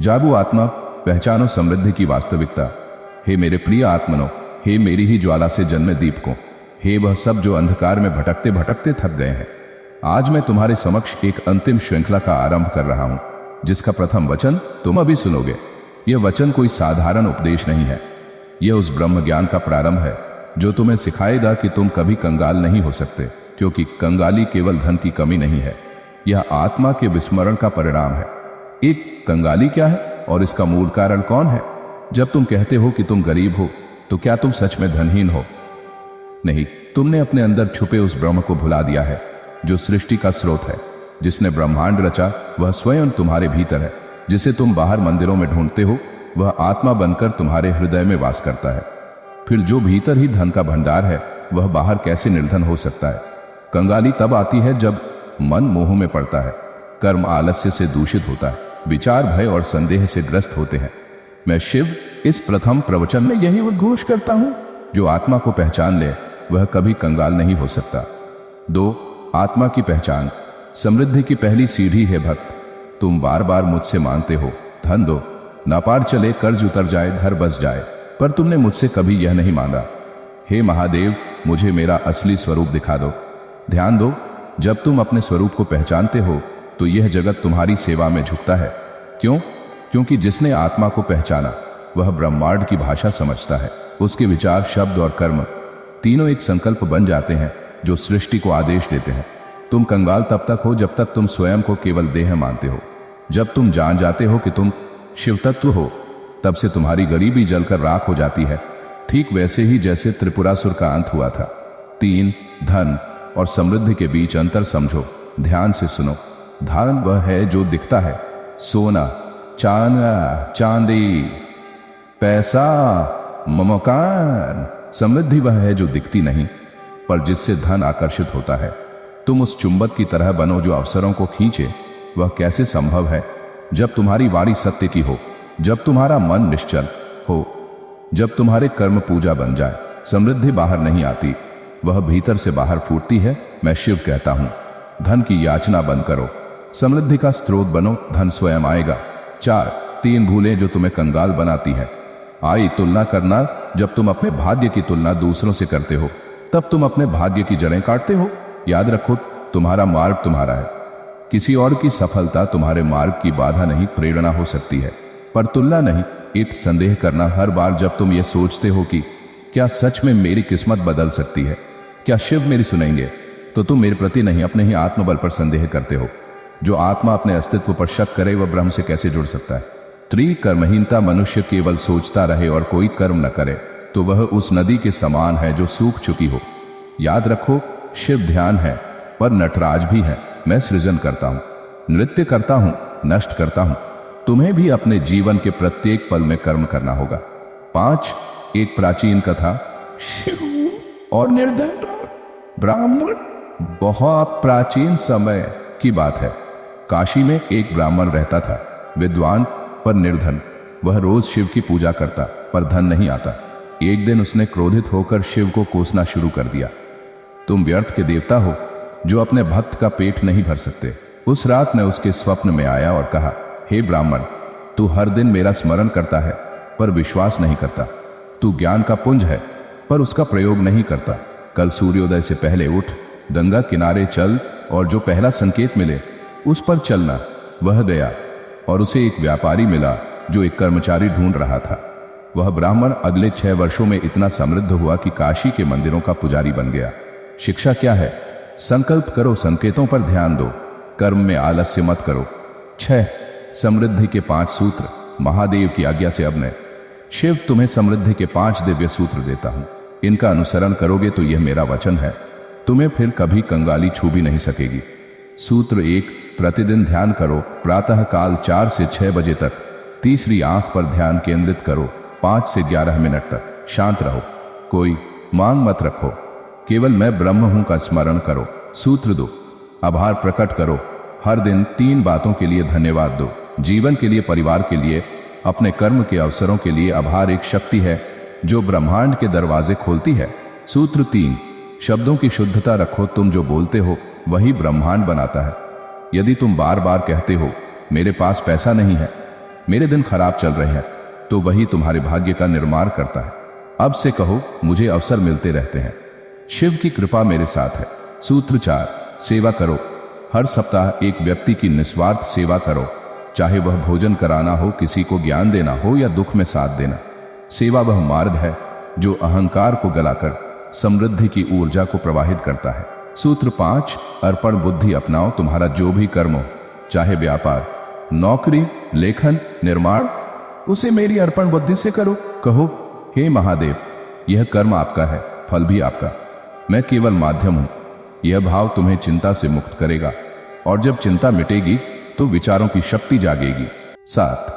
जागो आत्मा, पहचानो समृद्धि की वास्तविकता। हे मेरे प्रिय आत्मनो, हे मेरी ही ज्वाला से जन्मे दीपकों, हे वह सब जो अंधकार में भटकते भटकते थक गए हैं, आज मैं तुम्हारे समक्ष एक अंतिम श्रृंखला का आरंभ कर रहा हूं, जिसका प्रथम वचन तुम अभी सुनोगे। यह वचन कोई साधारण उपदेश नहीं है, यह उस ब्रह्म ज्ञान का प्रारंभ है जो तुम्हें सिखाएगा कि तुम कभी कंगाल नहीं हो सकते, क्योंकि कंगाली केवल धन की कमी नहीं है, यह आत्मा के विस्मरण का परिणाम है। एक कंगाली क्या है और इसका मूल कारण कौन है? जब तुम कहते हो कि तुम गरीब हो, तो क्या तुम सच में धनहीन हो? नहीं, तुमने अपने अंदर छुपे उस ब्रह्म को भुला दिया है जो सृष्टि का स्रोत है। जिसने ब्रह्मांड रचा वह स्वयं तुम्हारे भीतर है। जिसे तुम बाहर मंदिरों में ढूंढते हो वह आत्मा बनकर तुम्हारे हृदय में वास करता है। फिर जो भीतर ही धन का भंडार है वह बाहर कैसे निर्धन हो सकता है? कंगाली तब आती है जब मन मोह में पड़ता है, कर्म आलस्य से दूषित होता है, विचार भय और संदेह से ग्रस्त होते हैं। मैं शिव इस प्रथम प्रवचन में यही उद्घोष करता हूं, जो आत्मा को पहचान ले वह कभी कंगाल नहीं हो सकता। 2. आत्मा की पहचान। समृद्धि की पहली सीढ़ी है भक्त। तुम बार बार मुझसे मांगते हो, धन दो, नापार चले, कर्ज उतर जाए, घर बस जाए, पर तुमने मुझसे कभी यह नहीं मांगा, हे महादेव मुझे मेरा असली स्वरूप दिखा दो। ध्यान दो, जब तुम अपने स्वरूप को पहचानते हो तो यह जगत तुम्हारी सेवा में झुकता है। क्यों? क्योंकि जिसने आत्मा को पहचाना वह ब्रह्मांड की भाषा समझता है। उसके विचार, शब्द और कर्म तीनों एक संकल्प बन जाते हैं जो सृष्टि को आदेश देते हैं। तुम कंगाल तब तक हो जब तक तुम स्वयं को केवल देह मानते हो। जब तुम जान जाते हो कि तुम शिव तत्व हो, तब से तुम्हारी गरीबी जलकर राख हो जाती है, ठीक वैसे ही जैसे त्रिपुरासुर का अंत हुआ था। 3. धन और समृद्धि के बीच अंतर समझो, ध्यान से सुनो। धन वह है जो दिखता है, सोना, चांदी, पैसा, मकान। समृद्धि वह है जो दिखती नहीं, पर जिससे धन आकर्षित होता है। तुम उस चुंबक की तरह बनो जो अवसरों को खींचे। वह कैसे संभव है? जब तुम्हारी वाणी सत्य की हो, जब तुम्हारा मन निश्चल हो, जब तुम्हारे कर्म पूजा बन जाए। समृद्धि बाहर नहीं आती, वह भीतर से बाहर फूटती है। मैं शिव कहता हूं, धन की याचना बंद करो, समृद्धि का स्रोत बनो, धन स्वयं आएगा। 4. 3 भूलें जो तुम्हें कंगाल बनाती है। आई तुलना करना। जब तुम अपने भाग्य की तुलना दूसरों से करते हो तब तुम अपने भाग्य की जड़ें काटते हो। याद रखो, तुम्हारा मार्ग तुम्हारा है, किसी और की सफलता तुम्हारे मार्ग की बाधा नहीं, प्रेरणा हो सकती है, पर तुलना नहीं। एक संदेह करना हर बार जब तुम ये सोचते हो कि क्या सच में मेरी किस्मत बदल सकती है, क्या शिव मेरी सुनेंगे, तो तुम मेरे प्रति नहीं अपने ही आत्मबल पर संदेह करते हो। जो आत्मा अपने अस्तित्व पर शक करे वह ब्रह्म से कैसे जुड़ सकता है? त्रिकर्महीनता। मनुष्य केवल सोचता रहे और कोई कर्म न करे तो वह उस नदी के समान है जो सूख चुकी हो। याद रखो, शिव ध्यान है पर नटराज भी है। मैं सृजन करता हूं, नृत्य करता हूं, नष्ट करता हूं। तुम्हें भी अपने जीवन के प्रत्येक पल में कर्म करना होगा। 5. एक प्राचीन कथा। शिव और निर्धन ब्राह्मण। बहुत प्राचीन समय की बात है। काशी में एक ब्राह्मण रहता था, विद्वान पर निर्धन। वह रोज शिव की पूजा करता पर धन नहीं आता। एक दिन उसने क्रोधित होकर शिव को कोसना शुरू कर दिया। तुम व्यर्थ के देवता हो जो अपने भक्त का पेट नहीं भर सकते। उस रात मैं उसके स्वप्न में आया और कहा, हे ब्राह्मण, तू हर दिन मेरा स्मरण करता है पर विश्वास नहीं करता। तू ज्ञान का पुंज है पर उसका प्रयोग नहीं करता। कल सूर्योदय से पहले उठ, गंगा किनारे चल और जो पहला संकेत मिले उस पर चलना। वह गया और उसे एक व्यापारी मिला जो एक कर्मचारी ढूंढ रहा था। वह ब्राह्मण अगले 6 वर्षों में इतना समृद्ध हुआ कि काशी के मंदिरों का पुजारी बन गया। शिक्षा क्या है? संकल्प करो, संकेतों पर ध्यान दो, कर्म में आलस्य मत करो। 6. समृद्धि के 5 सूत्र। महादेव की आज्ञा से अब मैं शिव तुम्हें समृद्धि के 5 दिव्य सूत्र देता हूं। इनका अनुसरण करोगे तो यह मेरा वचन है, तुम्हें फिर कभी कंगाली छू भी नहीं सकेगी। सूत्र 1. प्रतिदिन ध्यान करो, प्रातः काल 4 से 6 बजे तक। तीसरी आंख पर ध्यान केंद्रित करो, 5 से 11 मिनट तक। शांत रहो, कोई मांग मत रखो, केवल मैं ब्रह्म हूं का स्मरण करो। सूत्र 2. आभार प्रकट करो, हर दिन 3 बातों के लिए धन्यवाद दो। जीवन के लिए, परिवार के लिए, अपने कर्म के अवसरों के लिए। आभार एक शक्ति है जो ब्रह्मांड के दरवाजे खोलती है। सूत्र 3. शब्दों की शुद्धता रखो, तुम जो बोलते हो वही ब्रह्मांड बनाता है। यदि तुम बार बार कहते हो मेरे पास पैसा नहीं है, मेरे दिन खराब चल रहे हैं तो वही तुम्हारे भाग्य का निर्माण करता है। अब से कहो, मुझे अवसर मिलते रहते हैं। शिव की कृपा मेरे साथ है। सूत्र 4, सेवा करो। हर सप्ताह एक व्यक्ति की निस्वार्थ सेवा करो, चाहे वह भोजन कराना हो, किसी को ज्ञान देना हो या दुख में साथ देना। सेवा वह मार्ग है जो अहंकार को गलाकर समृद्धि की ऊर्जा को प्रवाहित करता है। सूत्र 5, अर्पण बुद्धि अपनाओ। तुम्हारा जो भी कर्म हो, चाहे व्यापार, नौकरी, लेखन, निर्माण, उसे मेरी अर्पण बुद्धि से करो। कहो, हे महादेव, यह कर्म आपका है, फल भी आपका, मैं केवल माध्यम हूं। यह भाव तुम्हें चिंता से मुक्त करेगा, और जब चिंता मिटेगी तो विचारों की शक्ति जागेगी। 7,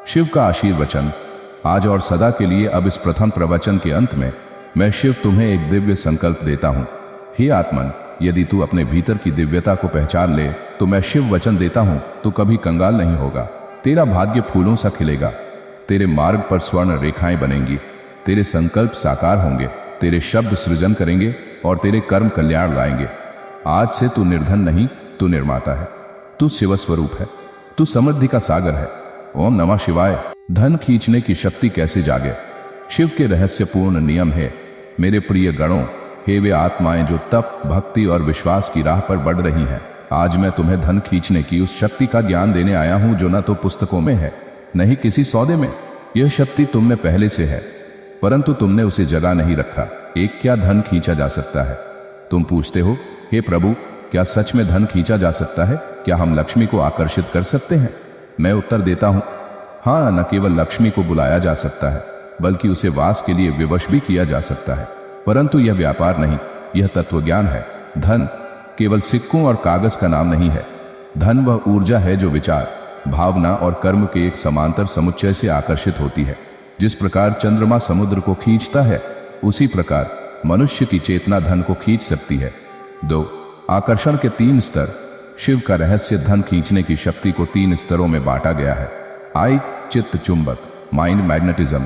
शिव का आशीर्वचन। आज और सदा के लिए अब इस प्रथम प्रवचन के अंत में मैं शिव तुम्हें एक दिव्य संकल्प देता हूं। हे आत्मन, यदि तू अपने भीतर की दिव्यता को पहचान ले तो मैं शिव वचन देता हूं, तो कभी कंगाल नहीं होगा। तेरा भाग्य फूलों सा खिलेगा, तेरे मार्ग पर स्वर्ण रेखाएं बनेंगी, तेरे संकल्प साकार होंगे, तेरे शब्द सृजन करेंगे और तेरे कर्म कल्याण लाएंगे। आज से तू निर्धन नहीं, तू निर्माता है। तू शिव स्वरूप है, तू समृद्धि का सागर है। ओम नमः शिवाय। धन खींचने की शक्ति कैसे जागे? शिव के रहस्यपूर्ण नियम है। मेरे प्रिय गणों, हे वे आत्माएं जो तप, भक्ति और विश्वास की राह पर बढ़ रही हैं, आज मैं तुम्हें धन खींचने की उस शक्ति का ज्ञान देने आया हूं जो न तो पुस्तकों में है, न ही किसी सौदे में। यह शक्ति तुम में पहले से है, परंतु तुमने उसे जगा नहीं रखा। एक क्या धन खींचा जा सकता है? तुम पूछते हो, हे प्रभु, क्या सच में धन खींचा जा सकता है? क्या हम लक्ष्मी को आकर्षित कर सकते हैं? मैं उत्तर देता हूं, हाँ, न केवल लक्ष्मी को बुलाया जा सकता है, बल्कि उसे वास के लिए विवश भी किया जा सकता है। परंतु यह व्यापार नहीं, यह तत्वज्ञान है। धन केवल सिक्कों और कागज का नाम नहीं है। धन वह ऊर्जा है जो विचार, भावना और कर्म के एक समांतर समुच्चय से आकर्षित होती है। जिस प्रकार चंद्रमा समुद्र को खींचता है, उसी प्रकार मनुष्य की चेतना धन को खींच सकती है। 2, आकर्षण के 3 स्तर। शिव का रहस्य धन खींचने की शक्ति को 3 स्तरों में बांटा गया है। आई, चित्त चुंबक, माइंड मैग्नेटिज्म।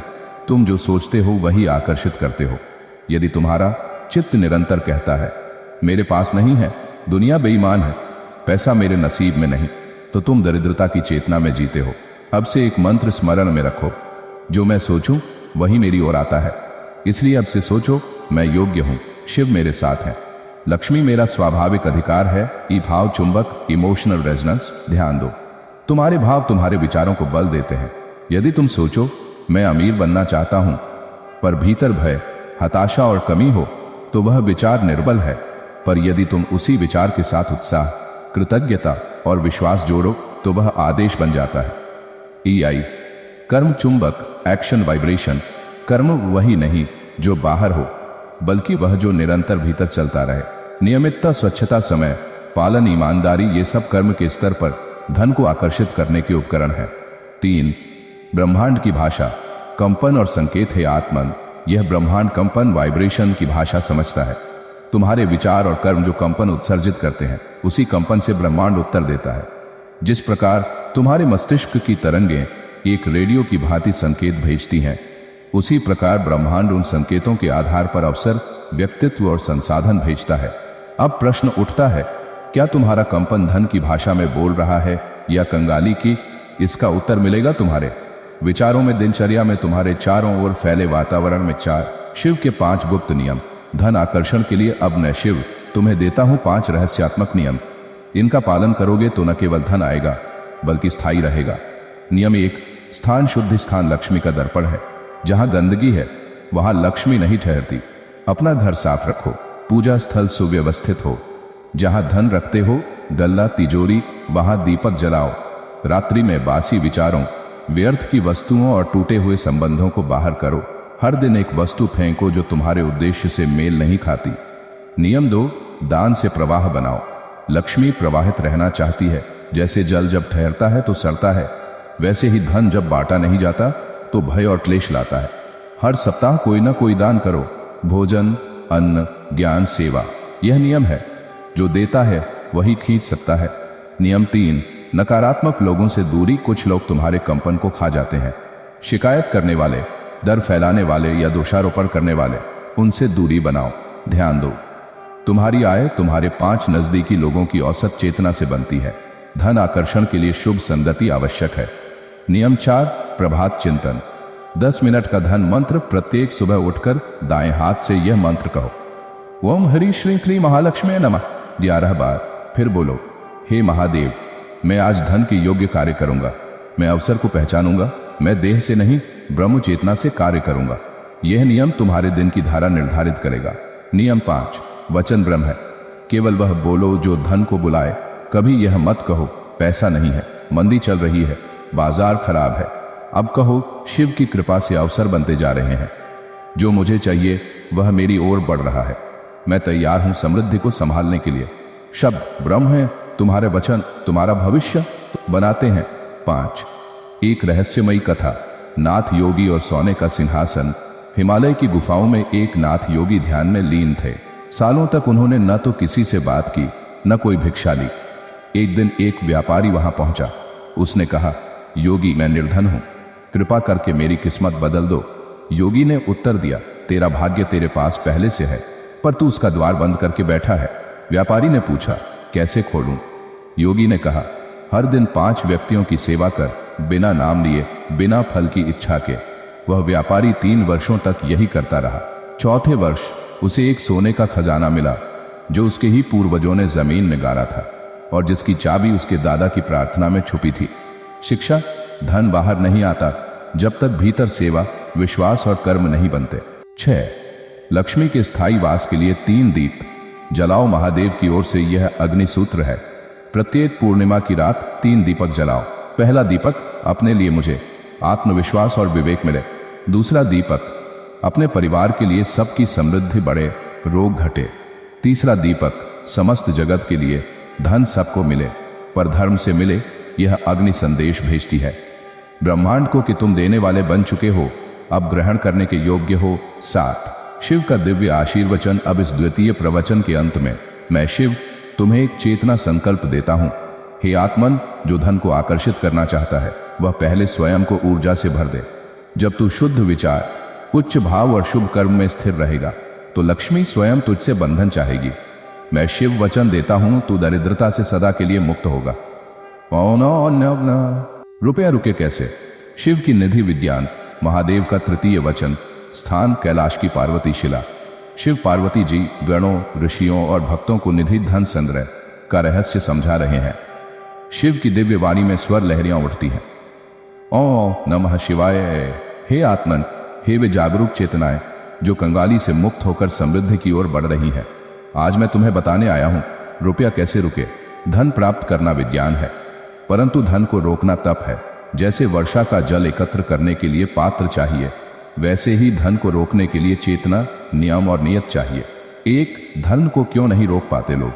तुम जो सोचते हो वही आकर्षित करते हो। यदि तुम्हारा चित्त निरंतर कहता है, मेरे पास नहीं है, दुनिया बेईमान है, पैसा मेरे नसीब में नहीं, तो तुम दरिद्रता की चेतना में जीते हो। अब से एक मंत्र स्मरण में रखो, जो मैं सोचूं वही मेरी ओर आता है। इसलिए अब से सोचो, मैं योग्य हूं, शिव मेरे साथ है, लक्ष्मी मेरा स्वाभाविक अधिकार है। ई भाव चुंबक, इमोशनल रेजोनेंस। ध्यान दो, तुम्हारे भाव तुम्हारे विचारों को बल देते हैं। यदि तुम सोचो, मैं अमीर बनना चाहता हूं, पर भीतर भय, हताशा और कमी हो, तो वह विचार निर्बल है। पर यदि तुम उसी विचार के साथ उत्साह, कृतज्ञता और विश्वास जोड़ो, तो वह आदेश बन जाता है। EI, कर्म चुंबक, एक्शन वाइब्रेशन। कर्म वही नहीं जो बाहर हो, बल्कि वह जो निरंतर भीतर चलता रहे। नियमितता, स्वच्छता, समय पालन, ईमानदारी, ये सब कर्म के स्तर पर धन को आकर्षित करने के उपकरण है। 3, ब्रह्मांड की भाषा, कंपन और संकेत है आत्मन। यह ब्रह्मांड कंपन, वाइब्रेशन की भाषा समझता है। तुम्हारे विचार और कर्म जो कंपन उत्सर्जित करते हैं, उसी कंपन से ब्रह्मांड उत्तर देता है। जिस प्रकार तुम्हारे मस्तिष्क की तरंगें एक रेडियो की भांति संकेत भेजती हैं, उसी प्रकार ब्रह्मांड उन संकेतों के आधार पर अवसर, व्यक्तित्व और संसाधन भेजता है। अब प्रश्न उठता है, क्या तुम्हारा कंपन धन की भाषा में बोल रहा है या कंगाली की? इसका उत्तर मिलेगा तुम्हारे विचारों में, दिनचर्या में, तुम्हारे चारों ओर फैले वातावरण में। 4, शिव के 5 गुप्त नियम। धन आकर्षण के लिए अब मैं शिव तुम्हें देता हूं 5 रहस्यात्मक नियम। इनका पालन करोगे तो न केवल धन आएगा, बल्कि स्थायी रहेगा। नियम 1, स्थान शुद्ध स्थान लक्ष्मी का दर्पण है। जहां गंदगी है वहां लक्ष्मी नहीं ठहरती। अपना घर साफ रखो, पूजा स्थल सुव्यवस्थित हो। जहां धन रखते हो, गल्ला, तिजोरी, वहां दीपक जलाओ। रात्रि में बासी विचारों, व्यर्थ की वस्तुओं और टूटे हुए संबंधों को बाहर करो। हर दिन एक वस्तु फेंको जो तुम्हारे उद्देश्य से मेल नहीं खाती। नियम 2, दान से प्रवाह बनाओ। लक्ष्मी प्रवाहित रहना चाहती है। जैसे जल जब ठहरता है तो सड़ता है, वैसे ही धन जब बांटा नहीं जाता तो भय और क्लेश लाता है। हर सप्ताह कोई ना कोई दान करो, भोजन, अन्न, ज्ञान, सेवा। यह नियम है, जो देता है वही खींच सकता है। नियम 3, नकारात्मक लोगों से दूरी। कुछ लोग तुम्हारे कंपन को खा जाते हैं। शिकायत करने वाले, डर फैलाने वाले या दोषारोपण करने वाले, उनसे दूरी बनाओ। ध्यान दो, तुम्हारी आय तुम्हारे 5 नजदीकी लोगों की औसत चेतना से बनती है। धन आकर्षण के लिए शुभ संगति आवश्यक है। नियम 4, प्रभात चिंतन। 10 मिनट का धन मंत्र। प्रत्येक सुबह उठकर दाएं हाथ से यह मंत्र कहो, ओम हरि श्री क्ली महालक्ष्मी नमः 11 बार। फिर बोलो, हे महादेव, मैं आज धन के योग्य कार्य करूंगा। मैं अवसर को पहचानूंगा। मैं देह से नहीं ब्रह्म चेतना से कार्य करूंगा। यह नियम तुम्हारे दिन की धारा निर्धारित करेगा। नियम 5, वचन ब्रह्म है। केवल वह बोलो जो धन को बुलाए। कभी यह मत कहो, पैसा नहीं है, मंदी चल रही है, बाजार खराब है। अब कहो, शिव की कृपा से अवसर बनते जा रहे हैं। जो मुझे चाहिए वह मेरी ओर बढ़ रहा है। मैं तैयार हूं समृद्धि को संभालने के लिए। शब्द ब्रह्म है, तुम्हारे वचन तुम्हारा भविष्य बनाते हैं। 5, एक रहस्यमयी कथा। नाथ योगी और सोने का सिंहासन। हिमालय की गुफाओं में एक नाथ योगी ध्यान में लीन थे। सालों तक उन्होंने न तो किसी से बात की, न कोई भिक्षा ली। एक दिन एक व्यापारी वहां पहुंचा। उसने कहा, योगी, मैं निर्धन हूं, कृपा करके मेरी किस्मत बदल दो। योगी ने उत्तर दिया, तेरा भाग्य तेरे पास पहले से है, पर तू उसका द्वार बंद करके बैठा है। व्यापारी ने पूछा, कैसे खोलूं? योगी ने कहा, हर दिन 5 व्यक्तियों की सेवा कर, बिना नाम लिए, बिना फल की इच्छा के। वह व्यापारी 3 वर्षों तक यही करता रहा। चौथे वर्ष उसे एक सोने का खजाना मिला, जो उसके ही पूर्वजों ने जमीन में गाड़ा था और जिसकी चाबी उसके दादा की प्रार्थना में छुपी थी। शिक्षा, धन बाहर नहीं आता जब तक भीतर सेवा, विश्वास और कर्म नहीं बनते। 6, लक्ष्मी के स्थायी वास के लिए 3 दीप जलाओ। महादेव की ओर से यह अग्नि सूत्र है। प्रत्येक पूर्णिमा की रात 3 दीपक जलाओ। पहला दीपक, अपने लिए मुझे आत्मविश्वास और विवेक मिले। दूसरा दीपक, अपने परिवार के लिए सबकी समृद्धि बढ़े, रोग घटे। तीसरा दीपक, समस्त जगत के लिए धन सबको मिले, पर धर्म से मिले। यह अग्नि संदेश भेजती है ब्रह्मांड को कि तुम देने वाले बन चुके हो, अब ग्रहण करने के योग्य हो। 7, शिव का दिव्य आशीर्वचन। अब इस द्वितीय प्रवचन के अंत में मैं शिव तुम्हें एक चेतना संकल्प देता हूं। हे आत्मन, जो धन को आकर्षित करना चाहता है वह पहले स्वयं को ऊर्जा से भर दे। जब तू शुद्ध विचार, उच्च भाव और शुभ कर्म में स्थिर रहेगा तो लक्ष्मी स्वयं तुझसे बंधन चाहेगी। मैं शिव वचन देता हूं, तू दरिद्रता से सदा के लिए मुक्त होगा। रुपया रुके कैसे? शिव की निधि विज्ञान। महादेव का तृतीय वचन। स्थान, कैलाश की पार्वती शिला। शिव पार्वती जी गणों, ऋषियों और भक्तों को निधि धन संग्रह का रहस्य समझा रहे हैं। शिव की दिव्य वाणी में स्वर लहरियां उठती हैं। ओम नमः शिवाय। हे आत्मन, हे वे जागरूक चेतनाएं जो कंगाली से मुक्त होकर समृद्धि की ओर बढ़ रही हैं, आज मैं तुम्हें बताने आया हूं, रुपया कैसे रुके। धन प्राप्त करना विज्ञान है, परंतु धन को रोकना तप है। जैसे वर्षा का जल एकत्र करने के लिए पात्र चाहिए, वैसे ही धन को रोकने के लिए चेतना, नियम और नियत चाहिए। 1, धन को क्यों नहीं रोक पाते लोग?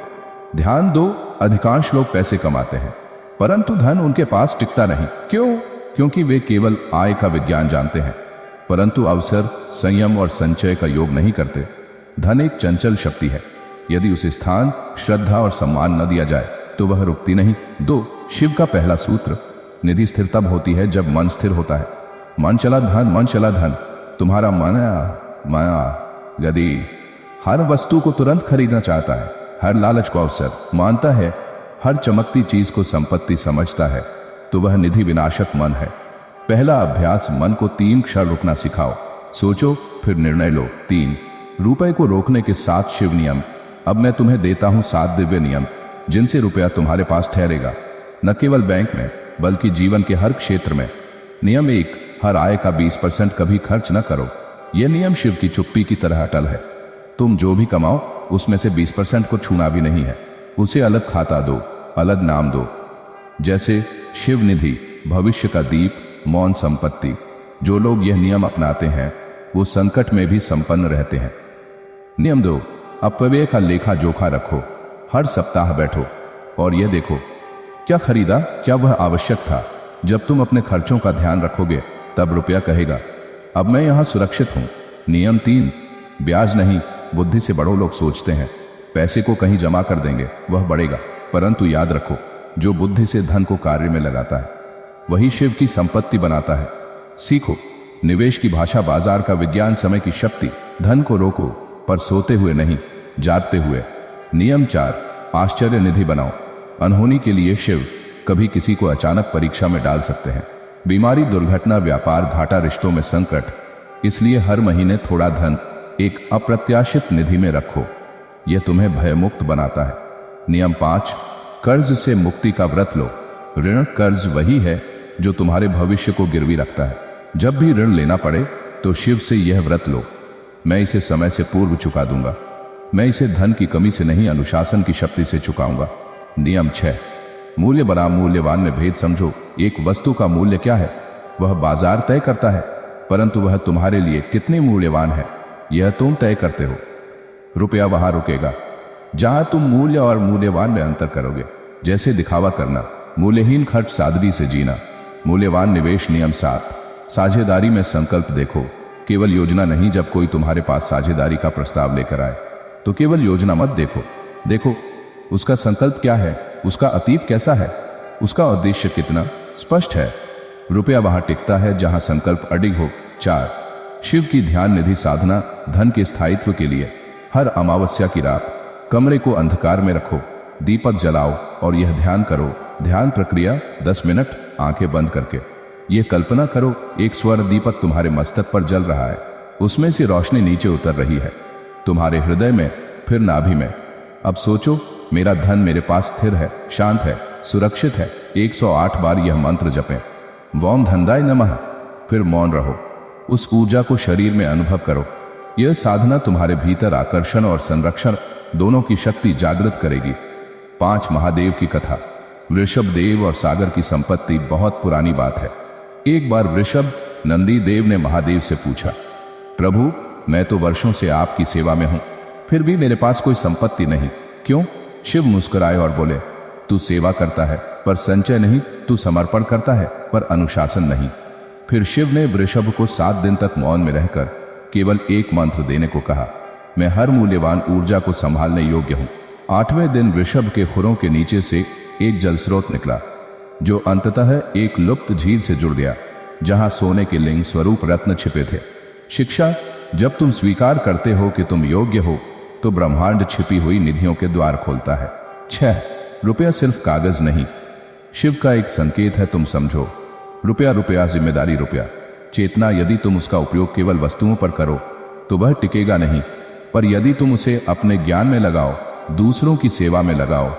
ध्यान दो, अधिकांश लोग पैसे कमाते हैं, परंतु धन उनके पास टिकता नहीं। क्यों? क्योंकि वे केवल आय का विज्ञान जानते हैं, परंतु अवसर, संयम और संचय का योग नहीं करते। धन एक चंचल शक्ति है। यदि उसे स्थान, श्रद्धा और सम्मान न दिया जाए तो वह रुकती नहीं। 2, शिव का पहला सूत्र। निधि स्थिर तब होती है जब मन स्थिर होता है। मन चला धन, मन चला धन। तुम्हारा माया गदी हर वस्तु को तुरंत खरीदना चाहता है, हर लालच को अवसर मानता है, हर चमकती चीज को संपत्ति समझता है, तो वह निधि विनाशक मन है। पहला अभ्यास, मन को 3 क्षण रुकना सिखाओ। सोचो फिर निर्णय लो। 3, रुपए को रोकने के 7 शिव नियम। अब मैं तुम्हें देता हूं 7 दिव्य नियम जिनसे रुपया तुम्हारे पास ठहरेगा, न केवल बैंक में बल्कि जीवन के हर क्षेत्र में। नियम 1, हर आय का 20% कभी खर्च न करो। यह नियम शिव की चुप्पी की तरह अटल है। तुम जो भी कमाओ उसमें से 20% को छूना भी नहीं है। उसे अलग खाता दो, अलग नाम दो, जैसे शिव निधि, भविष्य का दीप, मौन संपत्ति। जो लोग यह नियम अपनाते हैं वो संकट में भी संपन्न रहते हैं। नियम 2, अपव्यय का लेखा जोखा रखो। हर सप्ताह बैठो और यह देखो क्या खरीदा, क्या वह आवश्यक था। जब तुम अपने खर्चों का ध्यान रखोगे तब रुपया कहेगा, अब मैं यहां सुरक्षित हूं। नियम 3, ब्याज नहीं, बुद्धि से बड़ो लोग सोचते हैं पैसे को कहीं जमा कर देंगे वह बढ़ेगा, परंतु याद रखो जो बुद्धि से धन को कार्य में लगाता है वही शिव की संपत्ति बनाता है। सीखो निवेश की भाषा, बाजार का विज्ञान, समय की शक्ति। धन को रोको पर सोते हुए नहीं, जागते हुए। नियम 4, आश्चर्य निधि बनाओ। अनहोनी के लिए शिव कभी किसी को अचानक परीक्षा में डाल सकते हैं। बीमारी, दुर्घटना, व्यापार, घाटा, रिश्तों में संकट। इसलिए हर महीने थोड़ा धन एक अप्रत्याशित निधि में रखो। यह तुम्हें भयमुक्त बनाता है। नियम 5, कर्ज से मुक्ति का व्रत लो। ऋण कर्ज वही है जो तुम्हारे भविष्य को गिरवी रखता है। जब भी ऋण लेना पड़े तो शिव से यह व्रत लो, मैं इसे समय से पूर्व चुका दूंगा। मैं इसे धन की कमी से नहीं, अनुशासन की शक्ति से चुकाऊंगा। नियम 6, मूल्य बनाम मूल्यवान में भेद समझो। एक वस्तु का मूल्य क्या है वह बाजार तय करता है, परंतु वह तुम्हारे लिए कितनी मूल्यवान है यह तुम तय करते हो। रुपया वहां रुकेगा जहां तुम मूल्य और मूल्यवान में अंतर करोगे। जैसे दिखावा करना, मूल्यहीन खर्च, सादगी से जीना। मूल्यवान निवेश। नियम 7, साझेदारी में संकल्प देखो। केवल योजना नहीं, जब कोई तुम्हारे पास साझेदारी का प्रस्ताव लेकर आए तो केवल योजना मत देखो, देखो उसका संकल्प क्या है, उसका अतीत कैसा है, उसका उद्देश्य कितना स्पष्ट है। रुपया वहां टिकता है जहां संकल्प अडिग हो। 4, शिव की ध्यान निधि साधना। धन के स्थायित्व के लिए हर अमावस्या की रात कमरे को अंधकार में रखो, दीपक जलाओ और यह ध्यान करो। ध्यान प्रक्रिया 10 मिनट, आंखें बंद करके यह कल्पना करो एक स्वर्ण दीपक तुम्हारे मस्तक पर जल रहा है, उसमें से रोशनी नीचे उतर रही है तुम्हारे हृदय में, फिर नाभि में। अब सोचो, मेरा धन मेरे पास स्थिर है, शांत है, सुरक्षित है। 108 बार यह मंत्र जपें। वोम धनदाय नमः। फिर मौन रहो, उस ऊर्जा को शरीर में अनुभव करो। यह साधना तुम्हारे भीतर आकर्षण और संरक्षण दोनों की शक्ति जागृत करेगी। 5, महादेव की कथा। वृषभ देव और सागर की संपत्ति बहुत पुरानी बात है। एक बार वृषभ नंदी देव ने महादेव से पूछा, प्रभु मैं तो वर्षों से आपकी सेवा में हूं, फिर भी मेरे पास कोई संपत्ति नहीं, क्यों? शिव मुस्कुराए और बोले, तू सेवा करता है पर संचय नहीं, तू समर्पण करता है पर अनुशासन नहीं। फिर शिव ने वृषभ को 7 दिन तक मौन में रहकर केवल एक मंत्र देने को कहा, मैं हर मूल्यवान ऊर्जा को संभालने योग्य हूं। 8वें दिन वृषभ के खुरों के नीचे से एक जल स्रोत निकला जो अंततः एक लुप्त झील से जुड़ गया जहां सोने के लिंग स्वरूप रत्न छिपे थे। शिक्षा, जब तुम स्वीकार करते हो कि तुम योग्य हो तो ब्रह्मांड छिपी हुई निधियों के द्वार खोलता है। 6, रुपया सिर्फ कागज नहीं, शिव का एक संकेत है, तुम समझो। रुपया रुपया, जिम्मेदारी रुपया, चेतना। यदि तुम उसका उपयोग केवल वस्तुओं पर करो तो वह टिकेगा नहीं, पर यदि तुम उसे अपने ज्ञान में लगाओ, दूसरों की सेवा में लगाओ,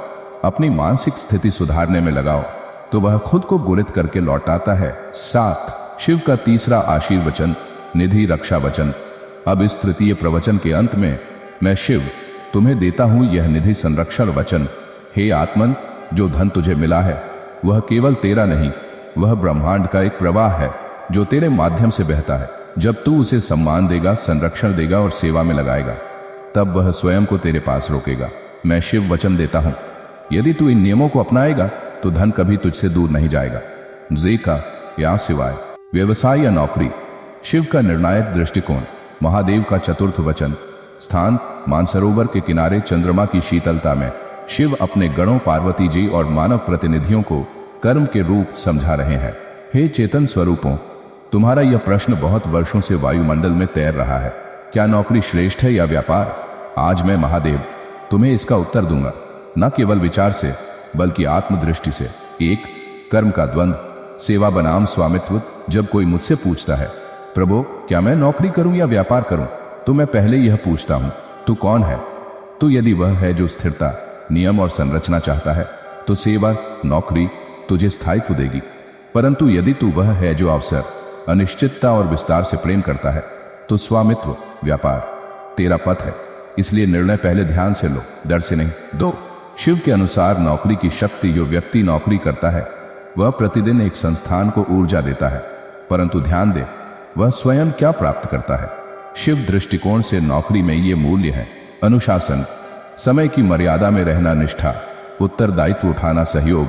अपनी मानसिक स्थिति सुधारने में लगाओ तो वह खुद को गुणित करके लौटाता है। 7, शिव का तीसरा आशीर्वचन, निधि रक्षा वचन। अब इस तृतीय प्रवचन के अंत में मैं शिव तुम्हें देता हूं यह निधि संरक्षण वचन। हे आत्मन, जो धन तुझे मिला है वह केवल तेरा नहीं, वह ब्रह्मांड का एक प्रवाह है जो तेरे माध्यम से बहता है। जब तू उसे सम्मान देगा, संरक्षण देगा और सेवा में लगाएगा, तब वह स्वयं को तेरे पास रोकेगा। मैं शिव वचन देता हूं, यदि तू इन नियमों को अपनाएगा तो धन कभी तुझसे दूर नहीं जाएगा। जे का या सिवाय व्यवसाय या नौकरी। शिव का निर्णायक दृष्टिकोण। महादेव का चतुर्थ वचन। स्थान, मानसरोवर के किनारे चंद्रमा की शीतलता में शिव अपने गणों, पार्वती जी और मानव प्रतिनिधियों को कर्म के रूप समझा रहे हैं। हे चेतन स्वरूपों, तुम्हारा यह प्रश्न बहुत वर्षों से वायुमंडल में तैर रहा है, क्या नौकरी श्रेष्ठ है या व्यापार? आज मैं महादेव तुम्हें इसका उत्तर दूंगा, न केवल विचार से बल्कि आत्मदृष्टि से। 1, कर्म का द्वंद्व, सेवा बनाम स्वामित्व। जब कोई मुझसे पूछता है, प्रभु क्या मैं नौकरी करूं या व्यापार करूं, तो मैं पहले यह पूछता हूं, तू कौन है? तो यदि वह है जो स्थिरता, नियम और संरचना चाहता है तो सेवा, नौकरी तुझे स्थायित्व देगी। परंतु यदि तू वह है जो अवसर, अनिश्चितता और विस्तार से प्रेम करता है तो स्वामित्व, व्यापार तेरा पथ है। इसलिए निर्णय पहले ध्यान से लो, डर से नहीं। 2, शिव के अनुसार नौकरी की शक्ति। जो व्यक्ति नौकरी करता है वह प्रतिदिन एक संस्थान को ऊर्जा देता है, परंतु ध्यान दे वह स्वयं क्या प्राप्त करता है। शिव दृष्टिकोण से नौकरी में ये मूल्य है, अनुशासन, समय की मर्यादा में रहना, निष्ठा, उत्तरदायित्व उठाना, सहयोग,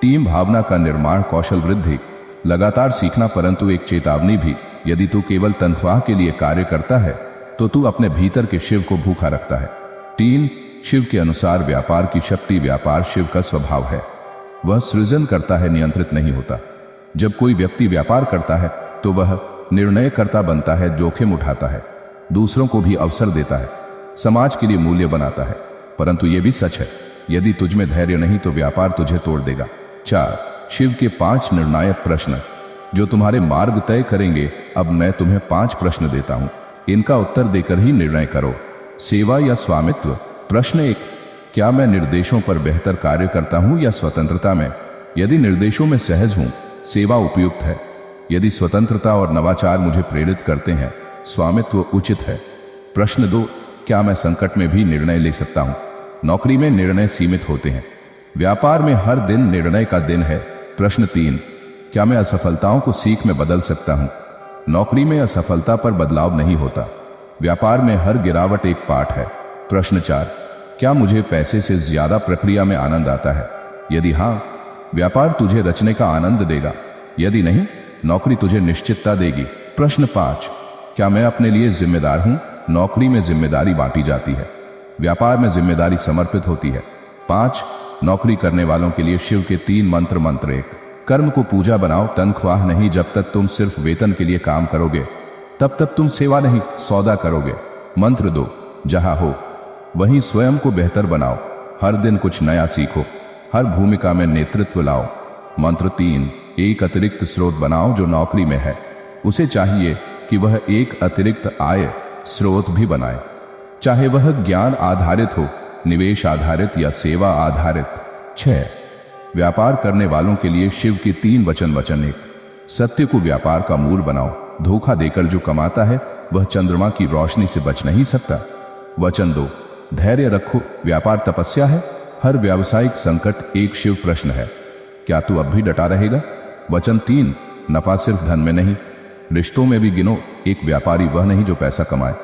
टीम भावना का निर्माण, कौशल वृद्धि, लगातार सीखना। परंतु एक चेतावनी भी, यदि तू केवल तनख्वाह के लिए कार्य करता है तो तू अपने भीतर के शिव को भूखा रखता है। 3, शिव के अनुसार व्यापार की शक्ति। व्यापार शिव का स्वभाव है, वह सृजन करता है, नियंत्रित नहीं होता। जब कोई व्यक्ति व्यापार करता है तो वह निर्णयकर्ता बनता है, जोखिम उठाता है, दूसरों को भी अवसर देता है, समाज के लिए मूल्य बनाता है। परंतु यह भी सच है, यदि तुझ में धैर्य नहीं तो व्यापार तुझे तोड़ देगा। 4, शिव के 5 निर्णायक प्रश्न। जो तुम्हारे मार्ग तय करेंगे। अब मैं तुम्हें 5 प्रश्न देता हूं, इनका उत्तर देकर ही निर्णय करो। सेवा या स्वामित्व। प्रश्न 1, क्या मैं निर्देशों पर बेहतर कार्य करता हूं या स्वतंत्रता में? यदि निर्देशों में सहज हूं, सेवा उपयुक्त है। यदि स्वतंत्रता और नवाचार मुझे प्रेरित करते हैं, स्वामित्व उचित है। प्रश्न 2, क्या मैं संकट में भी निर्णय ले सकता हूं? नौकरी में निर्णय सीमित होते हैं, व्यापार में हर दिन निर्णय का दिन है। प्रश्न 3, क्या मैं असफलताओं को सीख में बदल सकता हूं? नौकरी में असफलता पर बदलाव नहीं होता, व्यापार में हर गिरावट एक पाठ है। प्रश्न 4, क्या मुझे पैसे से ज्यादा प्रक्रिया में आनंद आता है? यदि हां, व्यापार तुझे रचने का आनंद देगा। यदि नहीं, नौकरी तुझे निश्चितता देगी। प्रश्न 5, क्या मैं अपने लिए जिम्मेदार हूं? नौकरी में जिम्मेदारी बांटी जाती है, व्यापार में जिम्मेदारी समर्पित होती है। 5, नौकरी करने वालों के लिए शिव के 3 मंत्र। मंत्र 1, कर्म को पूजा बनाओ, तनख्वाह नहीं। जब तक तुम सिर्फ वेतन के लिए काम करोगे, तब तक तुम सेवा नहीं, सौदा करोगे। मंत्र 2, जहां हो वहीं स्वयं को बेहतर बनाओ, हर दिन कुछ नया सीखो, हर भूमिका में नेतृत्व लाओ। मंत्र 3, एक अतिरिक्त स्रोत बनाओ जो नौकरी में है, उसे चाहिए कि वह एक अतिरिक्त आय स्रोत भी बनाए, चाहे वह ज्ञान आधारित हो, निवेश आधारित या सेवा आधारित। 6, व्यापार करने वालों के लिए शिव की 3 वचन। वचन 1, सत्य को व्यापार का मूल बनाओ, धोखा देकर जो कमाता है वह चंद्रमा की रोशनी से बच नहीं सकता। वचन 2, धैर्य रखो, व्यापार तपस्या है, हर व्यावसायिक संकट एक शिव प्रश्न है, क्या तू अब भी डटा रहेगा? वचन 3, नफा सिर्फ धन में नहीं, रिश्तों में भी गिनो, एक व्यापारी वह नहीं जो पैसा कमाए,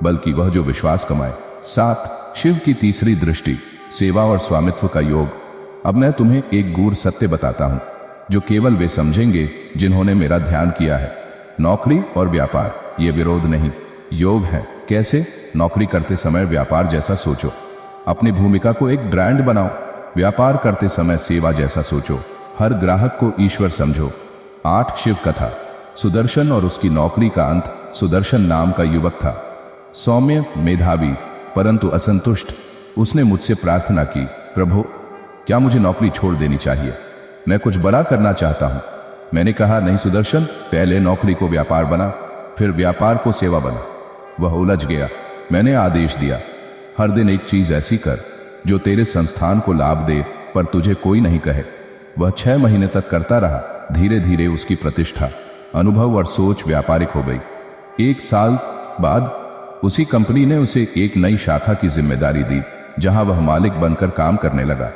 बल्कि वह जो विश्वास कमाए। 7, शिव की तीसरी दृष्टि, सेवा और स्वामित्व का योग। अब मैं तुम्हें एक गूढ़ सत्य बताता हूं, जो केवल वे समझेंगे जिन्होंने मेरा ध्यान किया है। नौकरी और व्यापार ये विरोध नहीं, योग है। कैसे? नौकरी करते समय व्यापार जैसा सोचो, अपनी भूमिका को एक ब्रांड बनाओ। व्यापार करते समय सेवा जैसा सोचो, हर ग्राहक को ईश्वर समझो। 8, शिव कथा। सुदर्शन और उसकी नौकरी का अंत। सुदर्शन नाम का युवक था, सौम्य, मेधावी, परंतु असंतुष्ट। उसने मुझसे प्रार्थना की, प्रभु, क्या मुझे नौकरी छोड़ देनी चाहिए? मैं कुछ बड़ा करना चाहता हूं। मैंने कहा, नहीं सुदर्शन, पहले नौकरी को व्यापार बना, फिर व्यापार को सेवा बना। वह उलझ गया। मैंने आदेश दिया, हर दिन एक चीज ऐसी कर जो तेरे संस्थान को लाभ दे, पर तुझे कोई नहीं कहे। वह 6 महीने तक करता रहा। धीरे धीरे उसकी प्रतिष्ठा, अनुभव और सोच व्यापारिक हो गई। 1 साल बाद उसी कंपनी ने उसे एक नई शाखा की जिम्मेदारी दी, जहां वह मालिक बनकर काम करने लगा।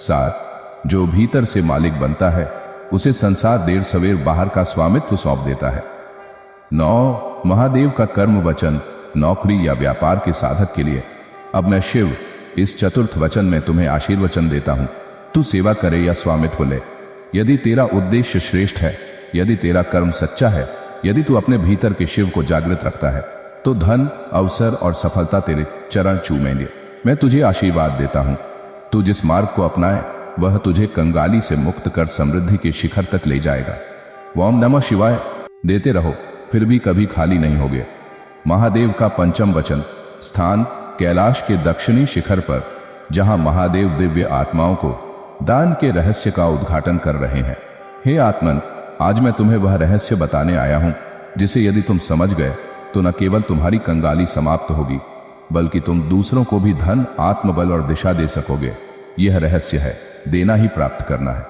7, जो भीतर से मालिक बनता है, उसे संसार देर सवेर बाहर का स्वामित्व सौंप देता है। 9, महादेव का कर्म वचन, नौकरी या व्यापार के साधक के लिए। अब मैं शिव इस चतुर्थ वचन में तुम्हें आशीर्वचन देता हूं, तू सेवा करे या स्वामित्व ले। यदि तेरा उद्देश्य श्रेष्ठ है, यदि तेरा कर्म सच्चा है, यदि तू अपने भीतर के शिव को जागृत रखता है, तो धन, अवसर और सफलता तेरे चरण चूमेंगे। मैं तुझे आशीर्वाद देता हूं, तू जिस मार्ग को अपनाए वह तुझे कंगाली से मुक्त कर समृद्धि के शिखर तक ले जाएगा। ओम नमः शिवाय देते रहो, फिर भी कभी खाली नहीं होगे। महादेव का पंचम वचन, स्थान कैलाश के दक्षिणी शिखर पर, जहां महादेव दिव्य आत्माओं को दान के रहस्य का उद्घाटन कर रहे हैं। हे आत्मन, आज मैं तुम्हें वह रहस्य बताने आया हूं, जिसे यदि तुम समझ गए तो न केवल तुम्हारी कंगाली समाप्त होगी, बल्कि तुम दूसरों को भी धन, आत्मबल और दिशा दे सकोगे। यह रहस्य है, देना ही प्राप्त करना है।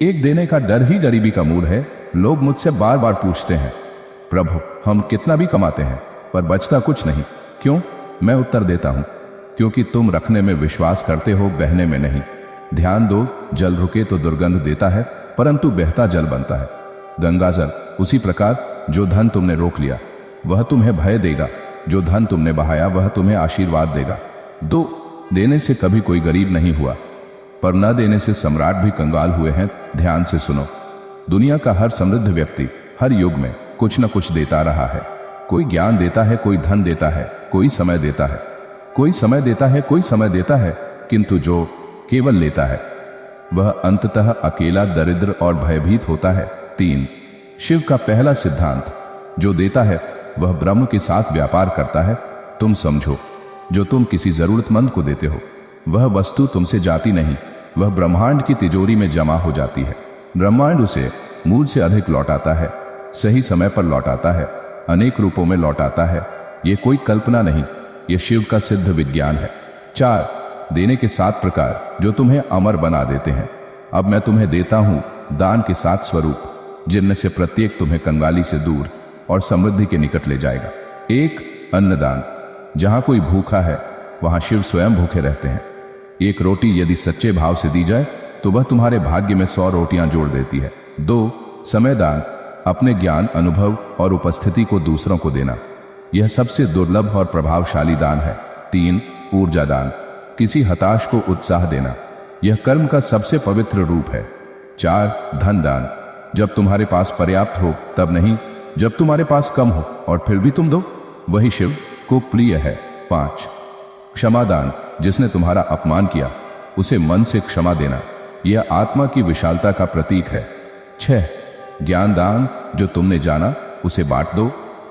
एक देने का डर ही गरीबी का मूल है। लोग मुझसे बार बार पूछते हैं, प्रभु, हम कितना भी कमाते हैं पर बचता कुछ नहीं, क्यों? मैं उत्तर देता हूं, क्योंकि तुम रखने में विश्वास करते हो, बहने में नहीं। ध्यान दो, जल रुके तो दुर्गंध देता है, परंतु बहता जल बनता है। गंगा जल। उसी प्रकार जो धन तुमने रोक लिया वह तुम्हें भय देगा, जो धन तुमने बहाया वह तुम्हें आशीर्वाद देगा। 2, देने से कभी कोई गरीब नहीं हुआ, पर न देने से सम्राट भी कंगाल हुए हैं। ध्यान से सुनो, दुनिया का हर समृद्ध व्यक्ति हर युग में कुछ न कुछ देता रहा है। कोई ज्ञान देता है, कोई धन देता है, कोई समय देता है, कोई समय देता है, कोई समय देता है, किंतु जो केवल लेता है वह अंततः अकेला, दरिद्र और भयभीत होता है। 3, शिव का पहला सिद्धांत, जो देता है वह ब्रह्म के साथ व्यापार करता है। तुम समझो, जो तुम किसी जरूरतमंद को देते हो वह वस्तु तुमसे जाती नहीं, वह ब्रह्मांड की तिजोरी में जमा हो जाती है। ब्रह्मांड उसे मूल से अधिक लौटाता है, सही समय पर लौटाता है, अनेक रूपों में लौटाता है। ये कोई कल्पना नहीं, ये शिव का सिद्ध विज्ञान है। 4 देने के 7 प्रकार जो तुम्हें अमर बना देते हैं। अब मैं तुम्हें देता हूं दान के 7 स्वरूप, जिनमें से प्रत्येक तुम्हें कंगाली से दूर और समृद्धि के निकट ले जाएगा। 1 अन्नदान, जहां कोई भूखा है वहां शिव स्वयं भूखे रहते हैं। 1 रोटी यदि सच्चे भाव से दी जाए तो वह तुम्हारे भाग्य में 100 रोटियां जोड़ देती है। 2 समय दान, अपने ज्ञान, अनुभव और उपस्थिति को दूसरों को देना, यह सबसे दुर्लभ और प्रभावशाली दान है। 3 ऊर्जा दान, किसी हताश को उत्साह देना, यह कर्म का सबसे पवित्र रूप है। 4 धन दान, जब तुम्हारे पास पर्याप्त हो तब नहीं, जब तुम्हारे पास कम हो और फिर भी तुम दो, वही शिव को प्रिय है। 5 क्षमा दान, जिसने तुम्हारा अपमान किया उसे मन से क्षमा देना, यह आत्मा की विशालता का प्रतीक है। 6 ज्ञान दान, जो तुमने जाना उसे बांट दो